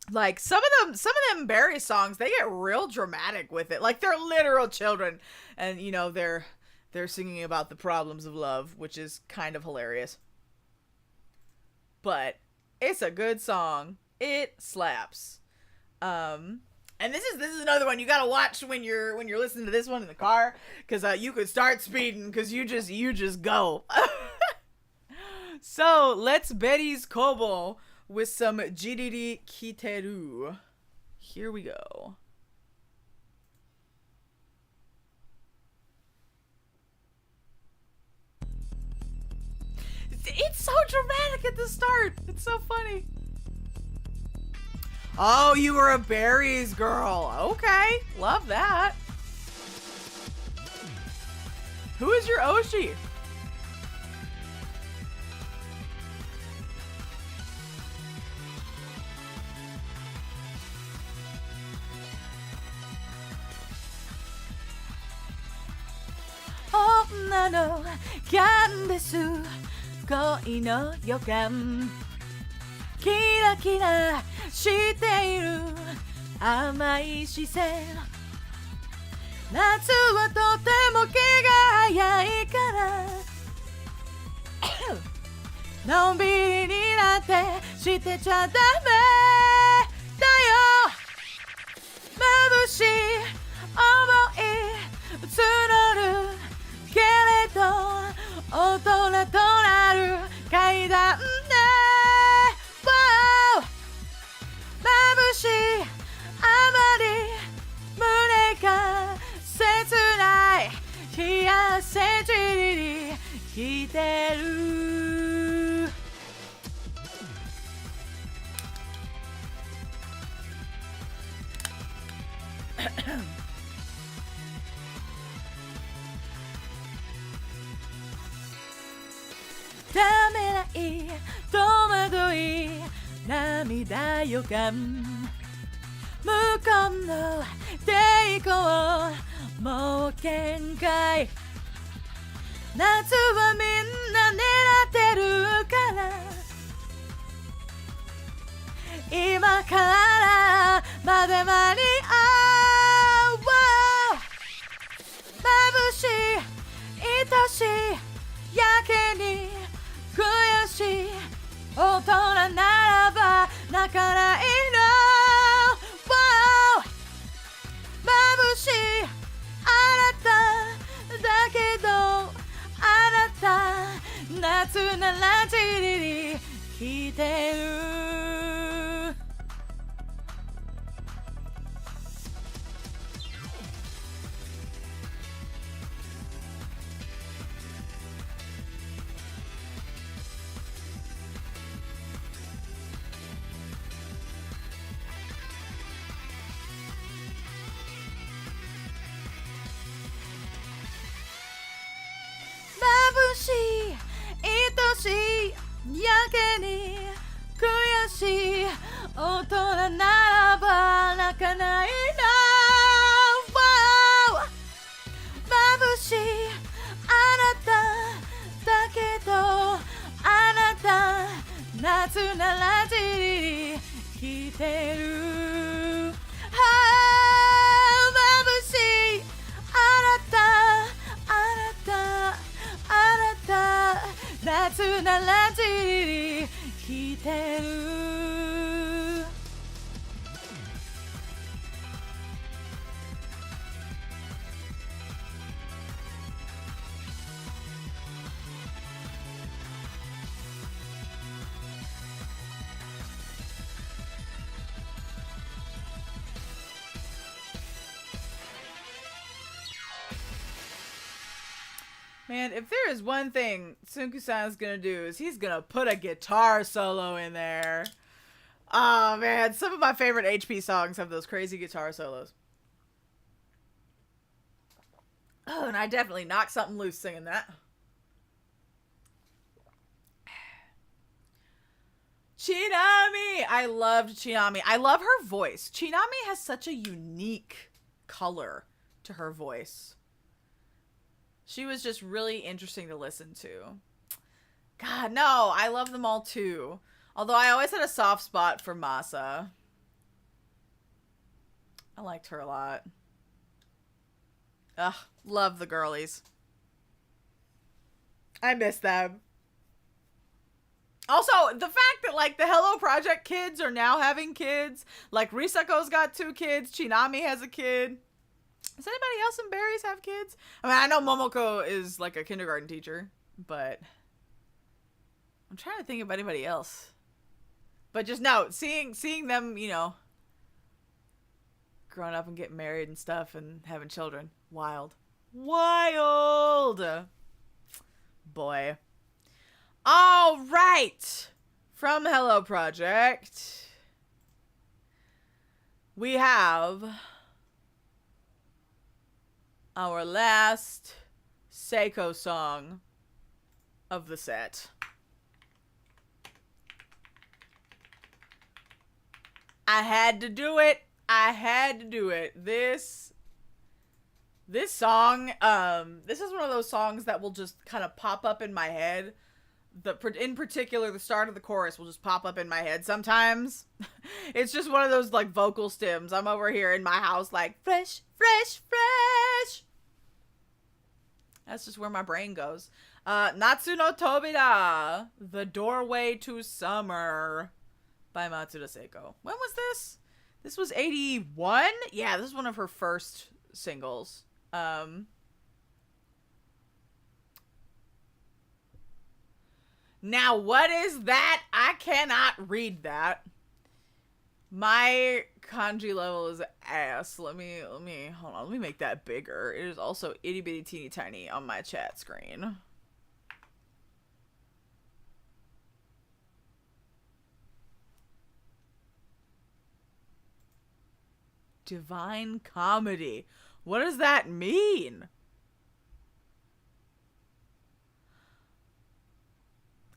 Like some of them berry songs, they get real dramatic with it. Like they're literal children, and you know they're singing about the problems of love, which is kind of hilarious. But it's a good song. It slaps. And this is another one you gotta watch when you're listening to this one in the car, because you could start speeding because you just go. So let's Betty's Kobo with some Jiriri Kiteru. Here we go. It's so dramatic at the start. It's so funny. Oh, you were a berries girl. Okay, love that. Who is your Oshi? Onna no kyan desu, koi no yokan. Kira kira shite iru, amai shisen. Natsu wa totemo kegayai kara. Nonbiri ni natte shite cha dame da yo. Mabushii omoi tsunoru. けれど大人となる階段で Wow 眩しいあまり胸が切ない冷やせじり来てるためない戸惑い涙予感向こうの抵抗もう限界夏はみんな狙ってるから今からまで間に合う眩しい愛しいやけに悔しい大人ならば泣かないの眩しいあなただけどあなた夏ならじりに来てる眩しい愛しいやけに悔しい大人ならば泣かないの眩しいあなただけどあなた夏ならじりに来てる眩しいあなた夏ならじりに来てるMan, if there is one thing Tsunku-san's gonna do is he's gonna put a guitar solo in there. Oh man, some of my favorite HP songs have those crazy guitar solos. Oh, and I definitely knocked something loose singing that. Chinami! I loved Chinami. I love her voice. Chinami has such a unique color to her voice. She was just really interesting to listen to. God, no, I love them all too. Although I always had a soft spot for Masa. I liked her a lot. Ugh, love the girlies. I miss them. Also, the fact that, like, the Hello Project kids are now having kids. Like, Risako's got 2 kids. Chinami has a kid. Does anybody else in Berries have kids? I mean, I know Momoko is, like, a kindergarten teacher. But I'm trying to think of anybody else. But just no, seeing them, you know, growing up and getting married and stuff and having children. Wild. Wild! Boy. All right. From Hello Project, we have our last Seiko song of the set. I had to do it. I had to do it. This song, this is one of those songs that will just kind of pop up in my head. In particular, the start of the chorus will just pop up in my head sometimes. It's just one of those, like, vocal stems. I'm over here in my house like, fresh, fresh, fresh. That's just where my brain goes. Natsu no Tobira, The Doorway to Summer by Matsuda Seiko. When was this? This was 81? Yeah, this is one of her first singles. Now, what is that? I cannot read that. My kanji level is ass. Let me, hold on. Let me make that bigger. It is also itty bitty teeny tiny on my chat screen. Divine Comedy. What does that mean?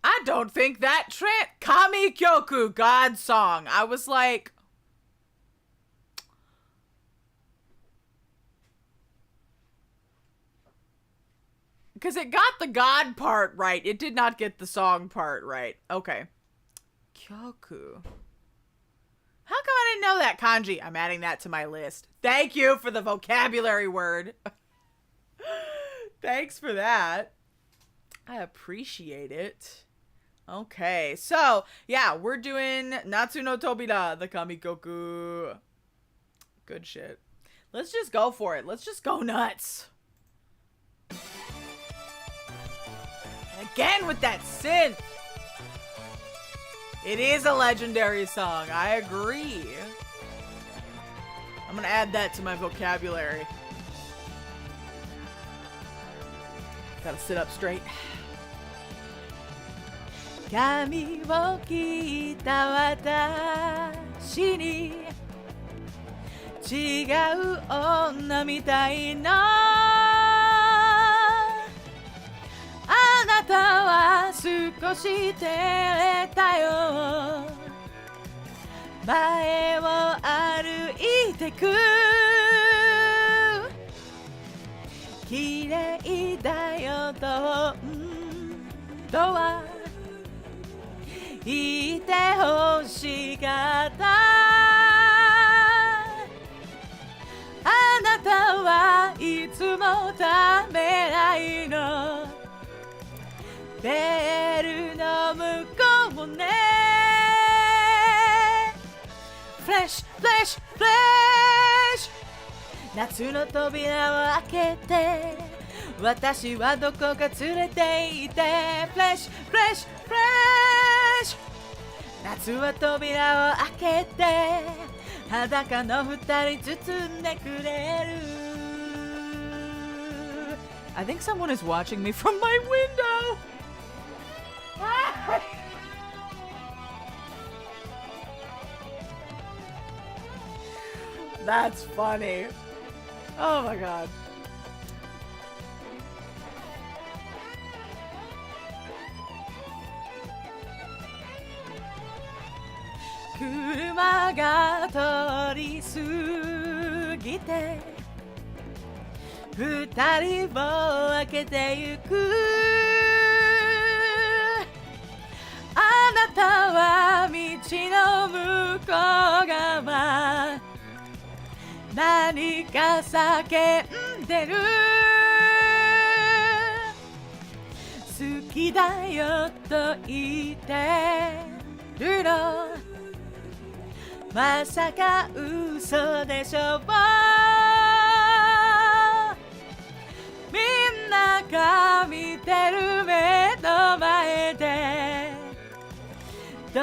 I don't think that Kami Kyoku, God Song. I was like, because it got the God part right. It did not get the song part right. Okay. Kyoku. How come I didn't know that kanji. I'm adding that to my list. Thank you for the vocabulary word. Thanks for that. I appreciate it. Okay, so, yeah, we're doing Natsu no Tobira, the Kamikoku. Good shit. Let's just go for it. Let's just go nuts. Again with that synth. It is a legendary song. I agree. I'm gonna add that to my vocabulary. Gotta sit up straight. 髪を切った私に違う女みたいなあなたは少し照れたよ前を歩いてく綺麗だよと本当は言ってほしかったあなたはいつもためらいのベールの向こうねフレッシュフレッシュフレッシュ夏の扉を開けて私はどこか連れて行ってフレッシュフレッシュフレッシュ夏は扉を開けて裸の二人包んでくれる I think someone is watching me from my window That's funny. Oh my god. Kuruma ga tori sugite Futari wo akete yuku Anata wa michi no mukou gawa何か叫んでる好きだよと言ってるのまさか嘘でしょうみんなが見てる目の前でど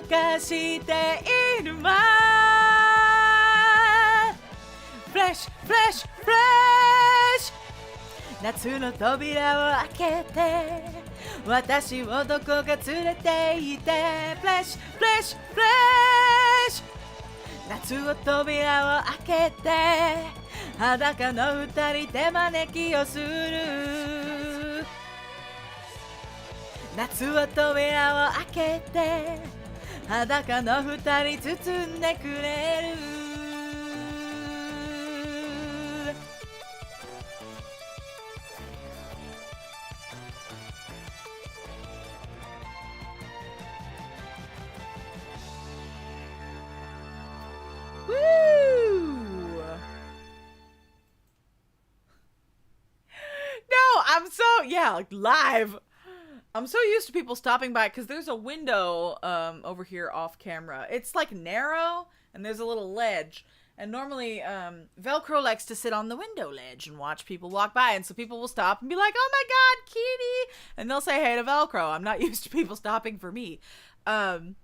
うかしているわフレッシュフレッシュフレッシュ夏の扉を開けて私をどこか連れて行ってフレッシュフレッシュフレッシュ夏の扉を開けて裸の二人手招きをする夏の扉を開けて裸の二人包んでくれるlike live. I'm so used to people stopping by because there's a window over here off camera. It's like narrow and there's a little ledge. And normally Velcro likes to sit on the window ledge and watch people walk by. And so people will stop and be like, oh my God, kitty. And they'll say hey to Velcro. I'm not used to people stopping for me. Though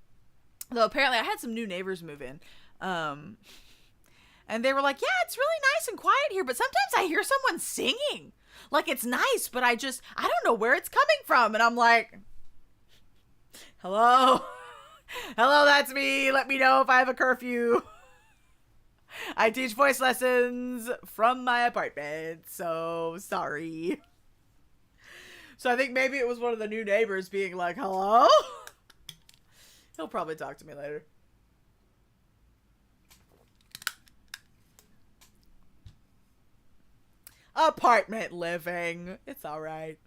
apparently I had some new neighbors move in. And they were like, yeah, it's really nice and quiet here. But sometimes I hear someone singing. Like, it's nice, but I don't know where it's coming from. And I'm like, hello? Hello, that's me. Let me know if I have a curfew. I teach voice lessons from my apartment, so sorry. So I think maybe it was one of the new neighbors being like, hello? He'll probably talk to me later. Apartment living. It's alright.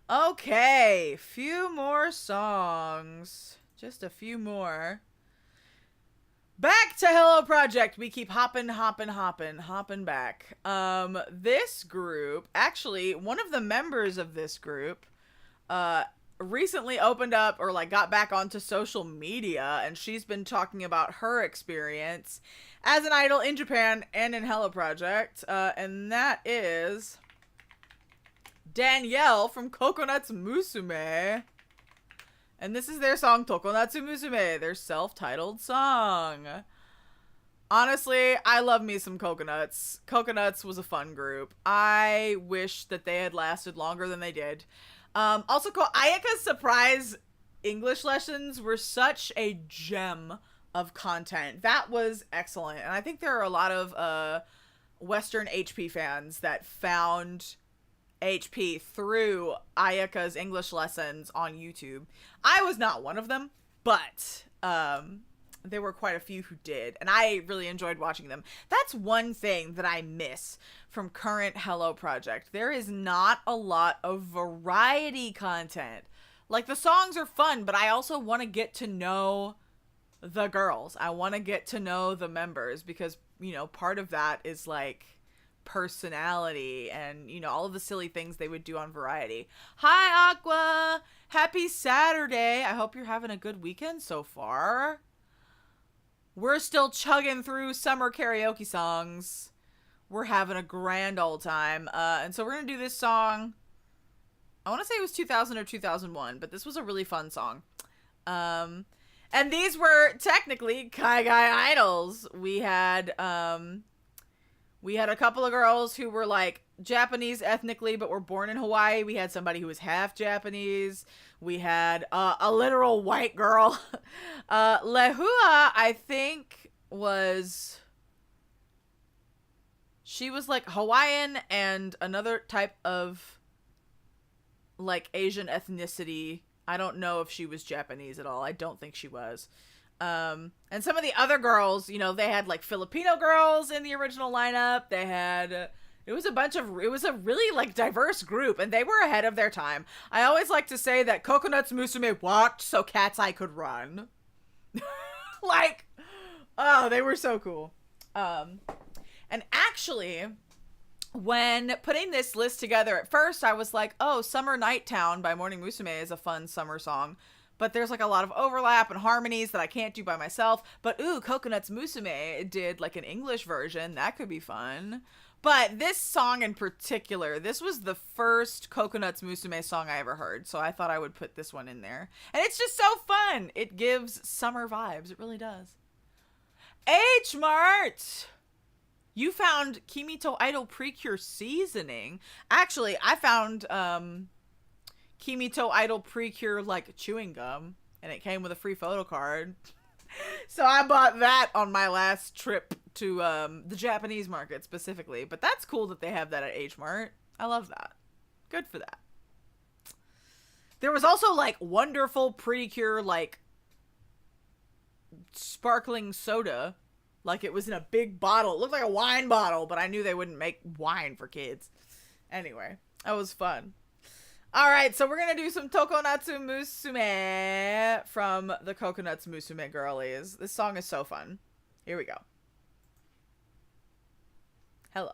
Okay, few more songs Just a few more. Back to Hello Project. We keep hopping back. This group, actually, one of the members of this group, recently opened up or like got back onto social media, and she's been talking about her experience as an idol in Japan and in Hello Project, and that is Danielle from Coconuts Musume. And this is their song, Tokonatsu Musume, their self-titled song. Honestly, I love me some Coconuts. Coconuts was a fun group. I wish that they had lasted longer than they did. Also, Ayaka's surprise English lessons were such a gem of content. That was excellent. And I think there are a lot of Western HP fans that found HP through Ayaka's English lessons on YouTube. I was not one of them, but there were quite a few who did, and I really enjoyed watching them. That's one thing that I miss from current Hello Project. There is not a lot of variety content. Like, the songs are fun, but I also want to get to know the girls. I want to get to know the members because, you know, part of that is like personality and, you know, all of the silly things they would do on Variety. Hi, Aqua! Happy Saturday! I hope you're having a good weekend so far. We're still chugging through summer karaoke songs. We're having a grand old time. And so we're going to do this song. I want to say it was 2000 or 2001, but this was a really fun song. And these were technically Kai Guy idols. We had a couple of girls who were like Japanese ethnically, but were born in Hawaii. We had somebody who was half Japanese. We had a literal white girl. Lehua, I think, she was like Hawaiian and another type of like Asian ethnicity. I don't know if she was Japanese at all. I don't think she was. And some of the other girls, you know, they had like Filipino girls in the original lineup. They had, it was a really like diverse group, and they were ahead of their time. I always like to say that Coconuts Musume walked so Cat's Eye could run. Like, oh, they were so cool. And actually, when putting this list together, at first I was like, oh, Summer Night Town by Morning Musume is a fun summer song. But there's like a lot of overlap and harmonies that I can't do by myself. But ooh, Coconuts Musume did like an English version. That could be fun. But this song in particular, this was the first Coconuts Musume song I ever heard. So I thought I would put this one in there. And it's just so fun. It gives summer vibes. It really does. H Mart! You found Kimito Idol Precure Seasoning. Actually, I found Kimito Idol Precure like chewing gum, and it came with a free photo card. So I bought that on my last trip to the Japanese market specifically. But that's cool that they have that at H Mart. I love that. Good for that. There was also like wonderful Precure like sparkling soda. Like it was in a big bottle. It looked like a wine bottle, but I knew they wouldn't make wine for kids. Anyway, that was fun. All right, so we're going to do some Tokonatsu Musume from the Coconuts Musume girlies. This song is so fun. Here we go. Hello.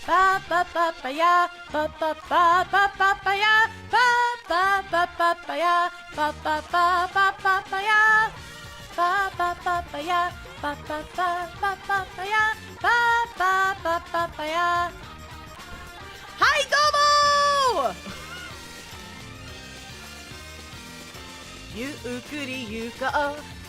Ba ba ba ba ya, ba ba ba ba ba ba ya, ba ba ba ba ba ya, ba ba ba ba ba ba ya, ba ba ba ba ya, ba ba ba ba ba ba ya, ba ba ba ba ba ya. Hi, Gobo! ゆっくり行こ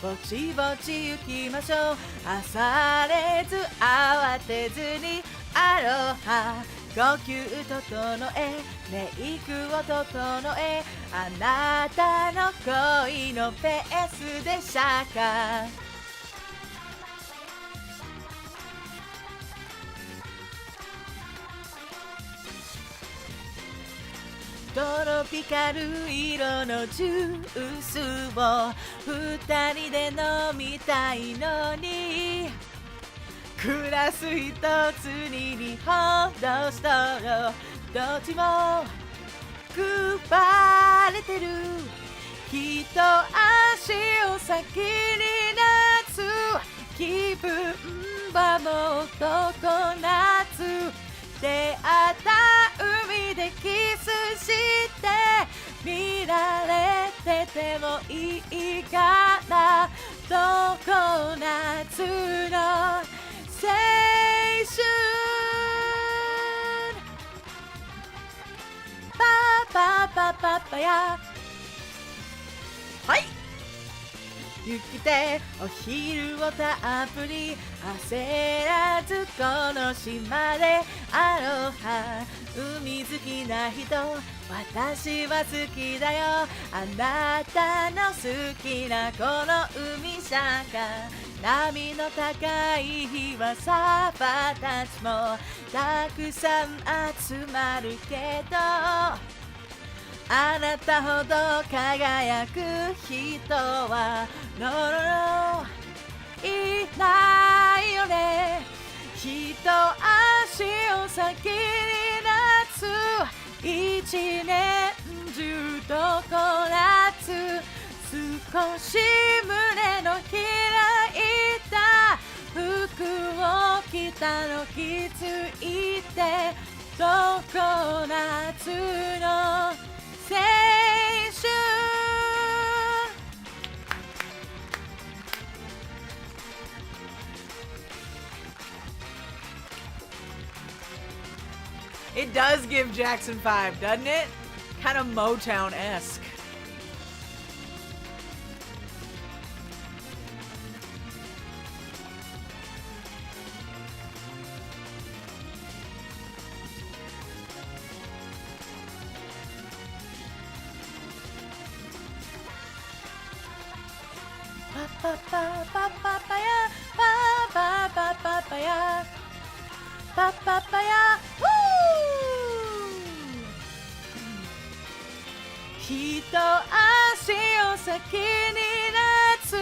うぼちぼち行きましょう焦れず慌てずにアロハ呼吸整えメイクを整えあなたの恋のペースでシャカトロピカル色のジュースを二人で飲みたいのにグラス一つに2本のストローどっちも配れてる一足を先に夏気分はもっとこ夏出会った海でキスして見られててもいいからどこ夏の青春パパパパパやはい行きてお昼をたっぷり焦らずこの島でアロハ海好きな人私は好きだよあなたの好きなこの海シャカ波の高い日はサーファーたちもたくさん集まるけどあなたほど輝く人はノロロいないよね一足を先に夏一年中どこ夏少し胸の開いた服を着たの気づいてどこ夏の青春It does give Jackson 5, doesn't it? Kind of Motown-esque. Pa pa pa pa pa ya, pa pa pa pa pa ya, pa pa pa ya, woo! 一足を先に夏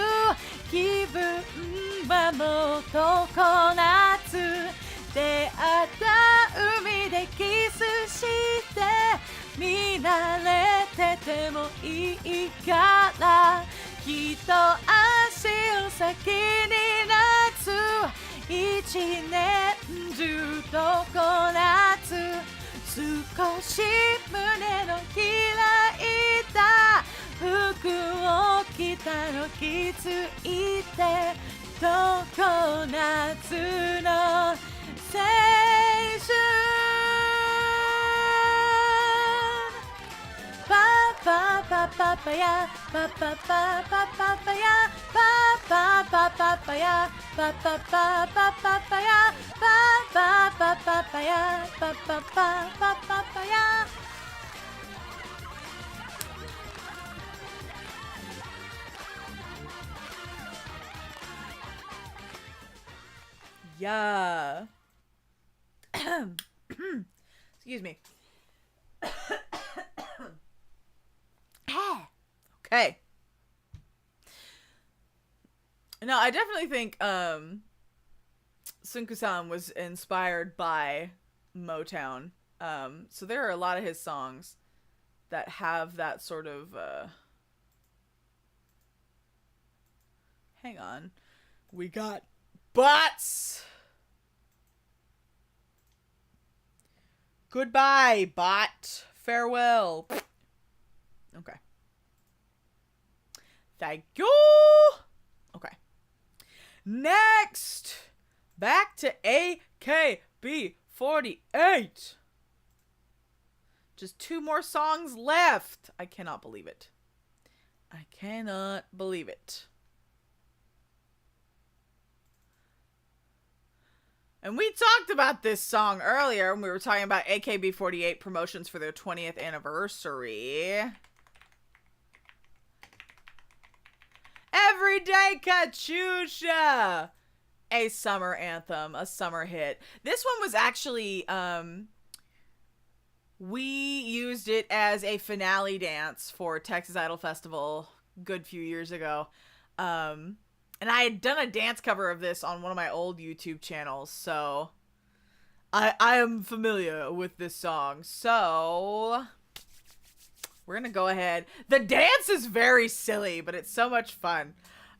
気分はもう常夏出会った海でキスして見られててもいいから一足を先に夏一年中どこ夏少し胸の開いた服を着たの気づいてどこ夏の青春パパパパやパパパパパパやパパパパパやパパパパパパやパパパパパやパパパパパパやYeah. Excuse me. Okay. No, I definitely think Sunku-san was inspired by Motown. So there are a lot of his songs that have that sort of hang on. We got bots. Goodbye, bot. Farewell. Okay. Thank you. Okay. Next, back to AKB48. Just 2 more songs left. I cannot believe it. I cannot believe it. And we talked about this song earlier when we were talking about AKB48 promotions for their 20th anniversary. Everyday Katyusha! A summer anthem, a summer hit. This one was actually, we used it as a finale dance for Texas Idol Festival a good few years ago. And I had done a dance cover of this on one of my old YouTube channels, so I am familiar with this song. So we're gonna go ahead. The dance is very silly, but it's so much fun.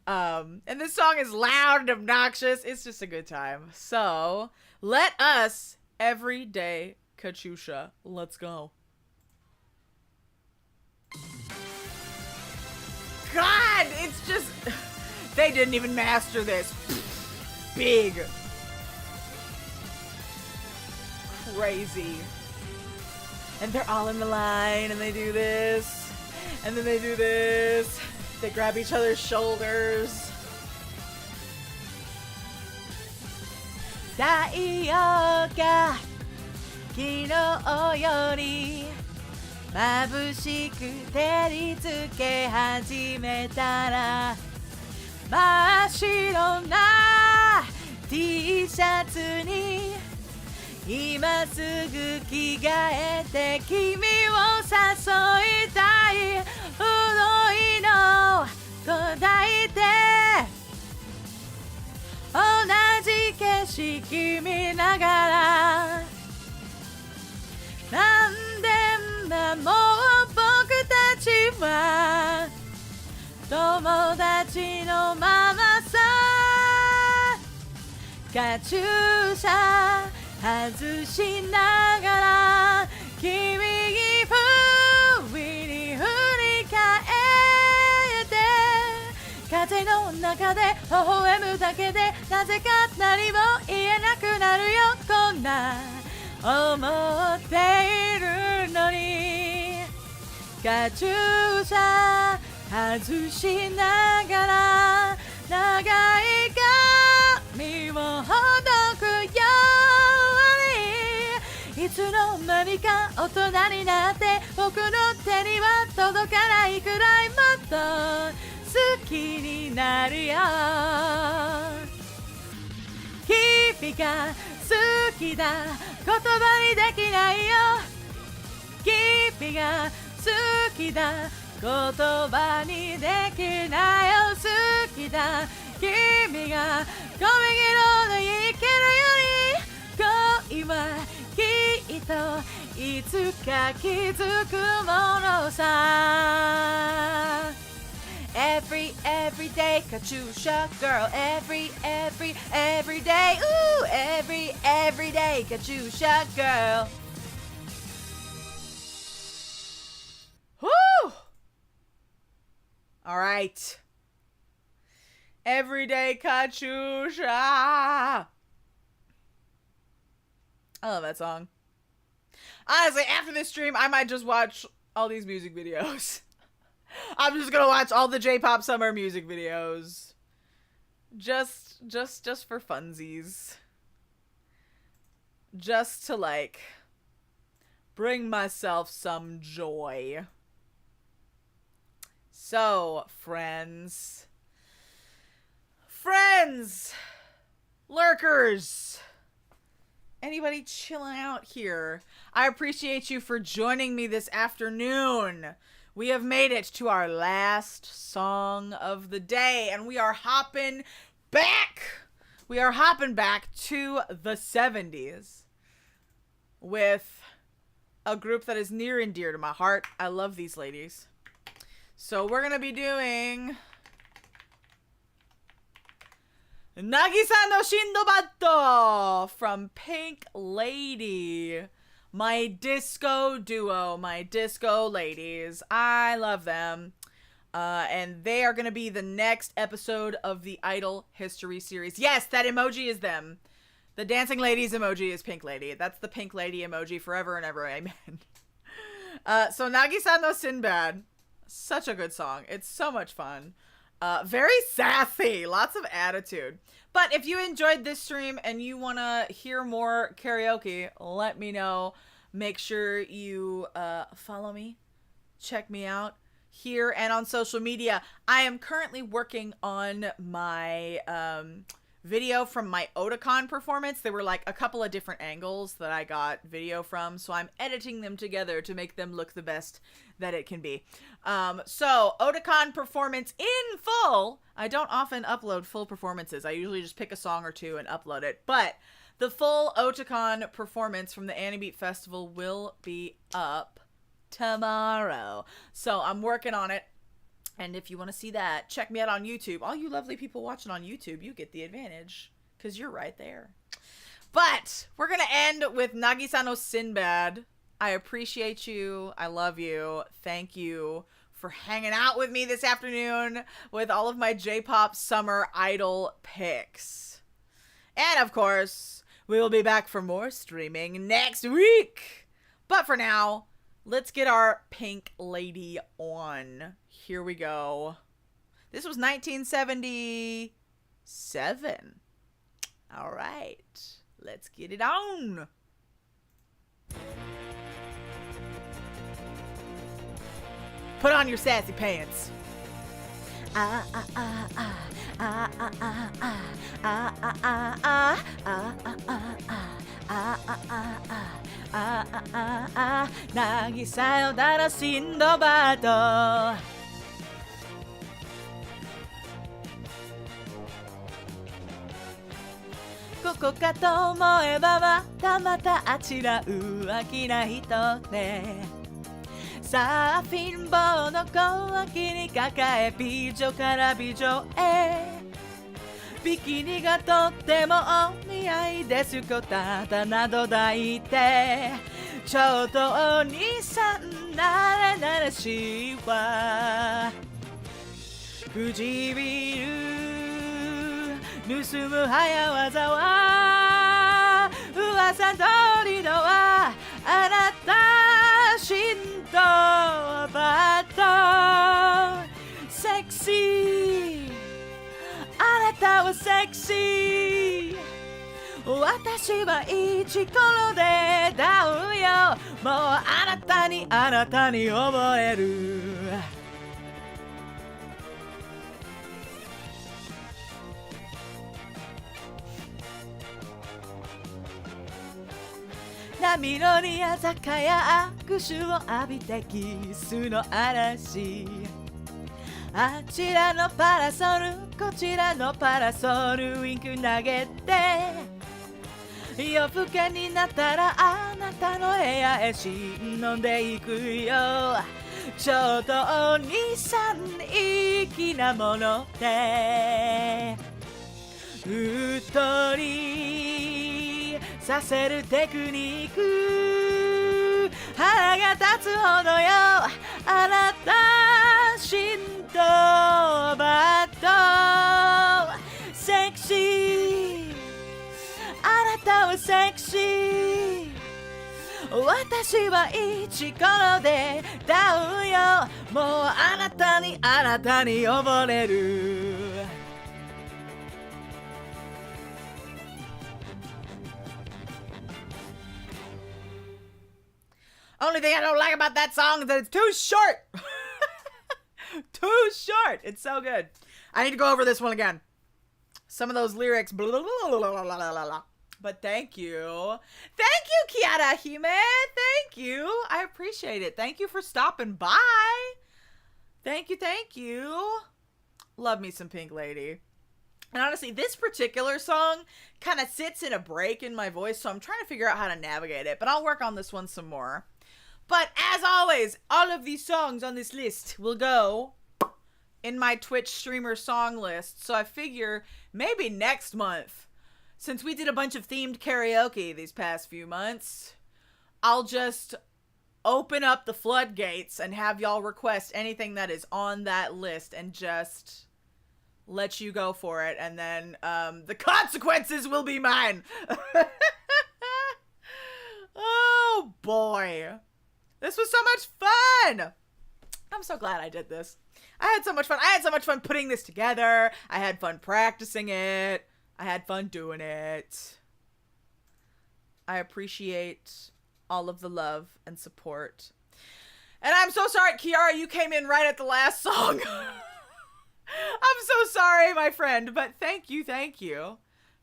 And this song is loud and obnoxious. It's just a good time. So let us, Everyday Katyusha. Let's go. God, it's just... They didn't even master this. Big. Crazy. And they're all in the line, and they do this. And then they do this. They grab each other's shoulders. 太陽が昨日より眩しく照りつけ始めたら真っ白な T シャツに今すぐ着替えて君を誘いたい潤いの答えて同じ景色見ながら何年も僕たちは友達のままさカチューシャ外しながら君に不意に振り返って風の中で微笑むだけでなぜか何も言えなくなるよこんな思っているのにカチューシャ外しながら長い髪をほどくようにいつの間にか大人になって僕の手には届かないくらいもっと好きになるよ君が好きだ言葉にできないよ君が好きだ言葉にできないよ好きだ君がゴミ色の生きるより恋はきっといつか気づくものさEvery day Katyusha girl every day ooh every day Katyusha girl Woo! All right. Everyday Katyusha. I love that song. Honestly, after this stream, I might just watch all these music videos. I'm just gonna watch all the Jpop Summer music videos. Just for funsies. Just to, like, bring myself some joy. So, friends, lurkers, anybody chilling out here, I appreciate you for joining me this afternoon. We have made it to our last song of the day, and we are hopping back. We are hopping back to the 70s with a group that is near and dear to my heart. I love these ladies. So we're going to be doing Nagisa no Shindobato from Pink Lady. My disco duo, my disco ladies. I love them. And they are going to be the next episode of the Idol History series. Yes, that emoji is them. The dancing ladies emoji is Pink Lady. That's the Pink Lady emoji forever and ever. Amen. So Nagisa no Sinbad. Such a good song. It's so much fun. Very sassy. Lots of attitude. But if you enjoyed this stream and you want to hear more karaoke, let me know. Make sure you follow me. Check me out here and on social media. I am currently working on my video from my Otakon performance. There were like a couple of different angles that I got video from, so I'm editing them together to make them look the best that it can be. So Otakon performance in full. I don't often upload full performances. I usually just pick a song or two and upload it, but the full Otakon performance from the Anime Festival will be up tomorrow. So I'm working on it. And if you want to see that, check me out on YouTube. All you lovely people watching on YouTube, you get the advantage because you're right there. But we're going to end with Nagisa no Sinbad. I appreciate you. I love you. Thank you for hanging out with me this afternoon with all of my J-pop summer idol picks. And of course, we will be back for more streaming next week. But for now, let's get our pink lady on. Here we go. This was 1977. All right, let's get it on. Put on your sassy pants. Ah ah ah ah ah ah ah ah ah ah ah ah ah ah ah ah Nagisaよだらシンドバードここかと思えばまたあちら浮気な人ねサーフィンボード小脇に抱え美女から美女へビキニがとってもお似合いですこたたなど抱いてちょっとお兄さんなれなれしいわ唇盗む早業は噂通りのはあなたシンドバッドセクシーあなたはセクシー私はイチコロでダウンよもうあなたに覚える波のに居酒屋握手を浴びてキスの嵐あちらのパラソルこちらのパラソルウィンク投げて夜更けになったらあなたの部屋へ忍んでいくよちょっとお兄さん粋なものでうっとりさせるテクニック腹が立つほどよあなたシンドバッドセクシーあなたはセクシー私はイチコロでダウンよもうあなたに溺れるOnly thing I don't like about that song is that it's too short. Too short. It's so good. I need to go over this one again. Some of those lyrics. Blah, blah, blah, blah, blah, blah, blah. But thank you. Thank you, Kiara Hime. Thank you. I appreciate it. Thank you for stopping by. Thank you. Thank you. Love me some Pink Lady. And honestly, this particular song kind of sits in a break in my voice, so I'm trying to figure out how to navigate it. But I'll work on this one some more. But as always, all of these songs on this list will go in my Twitch streamer song list. So I figure maybe next month, since we did a bunch of themed karaoke these past few months, I'll just open up the floodgates and have y'all request anything that is on that list and just let you go for it. And then the consequences will be mine. Oh boy. This was so much fun! I'm so glad I did this. I had so much fun. I had so much fun putting this together. I had fun practicing it. I had fun doing it. I appreciate all of the love and support. And I'm so sorry, Kiara, you came in right at the last song. I'm so sorry, my friend, but thank you, thank you.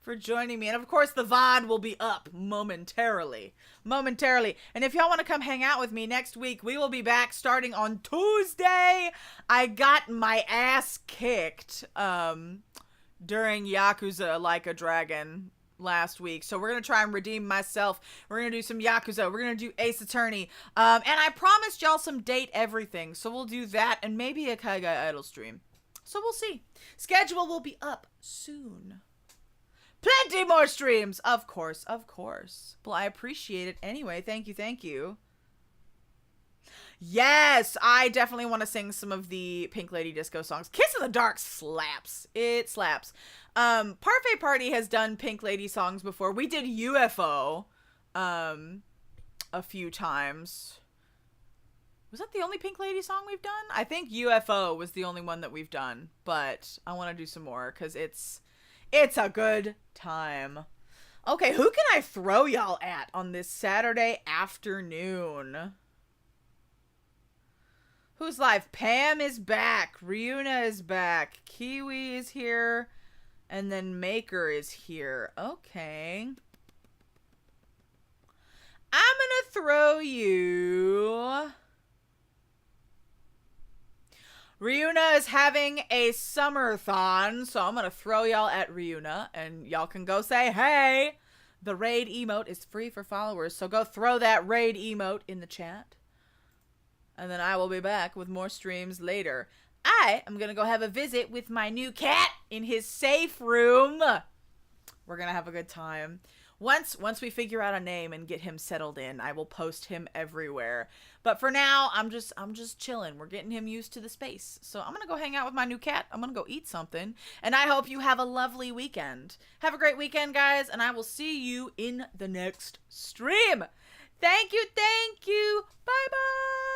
for joining me. And of course, the VOD will be up momentarily. And if y'all want to come hang out with me next week, we will be back starting on Tuesday. I got my ass kicked during Yakuza Like a Dragon last week, so we're gonna try and redeem myself. We're gonna do some Yakuza, we're gonna do Ace Attorney, and I promised y'all some date everything, so we'll do that and maybe a Kaigai Idol stream. So we'll see. Schedule will be up soon. Plenty more streams, of course. Well, I appreciate it anyway. Thank you. Yes, I definitely want to sing some of the Pink Lady Disco songs. Kiss in the Dark slaps. It slaps. Parfait Party has done Pink Lady songs before. We did UFO a few times. Was that the only Pink Lady song we've done? I think UFO was the only one that we've done, but I want to do some more because it's a good time. Okay, who can I throw y'all at on this Saturday afternoon? Who's live? Pam is back. Ryuna is back. Kiwi is here. And then Maker is here. Okay. I'm gonna throw you... Ryuna is having a summer-thon, so I'm gonna throw y'all at Ryuna, and y'all can go say, hey! The raid emote is free for followers, so go throw that raid emote in the chat. And then I will be back with more streams later. I am gonna go have a visit with my new cat in his safe room. We're gonna have a good time. Once we figure out a name and get him settled in, I will post him everywhere. But for now, I'm just chilling. We're getting him used to the space. So I'm gonna go hang out with my new cat. I'm gonna go eat something. And I hope you have a lovely weekend. Have a great weekend, guys, and I will see you in the next stream. Thank you. Bye-bye.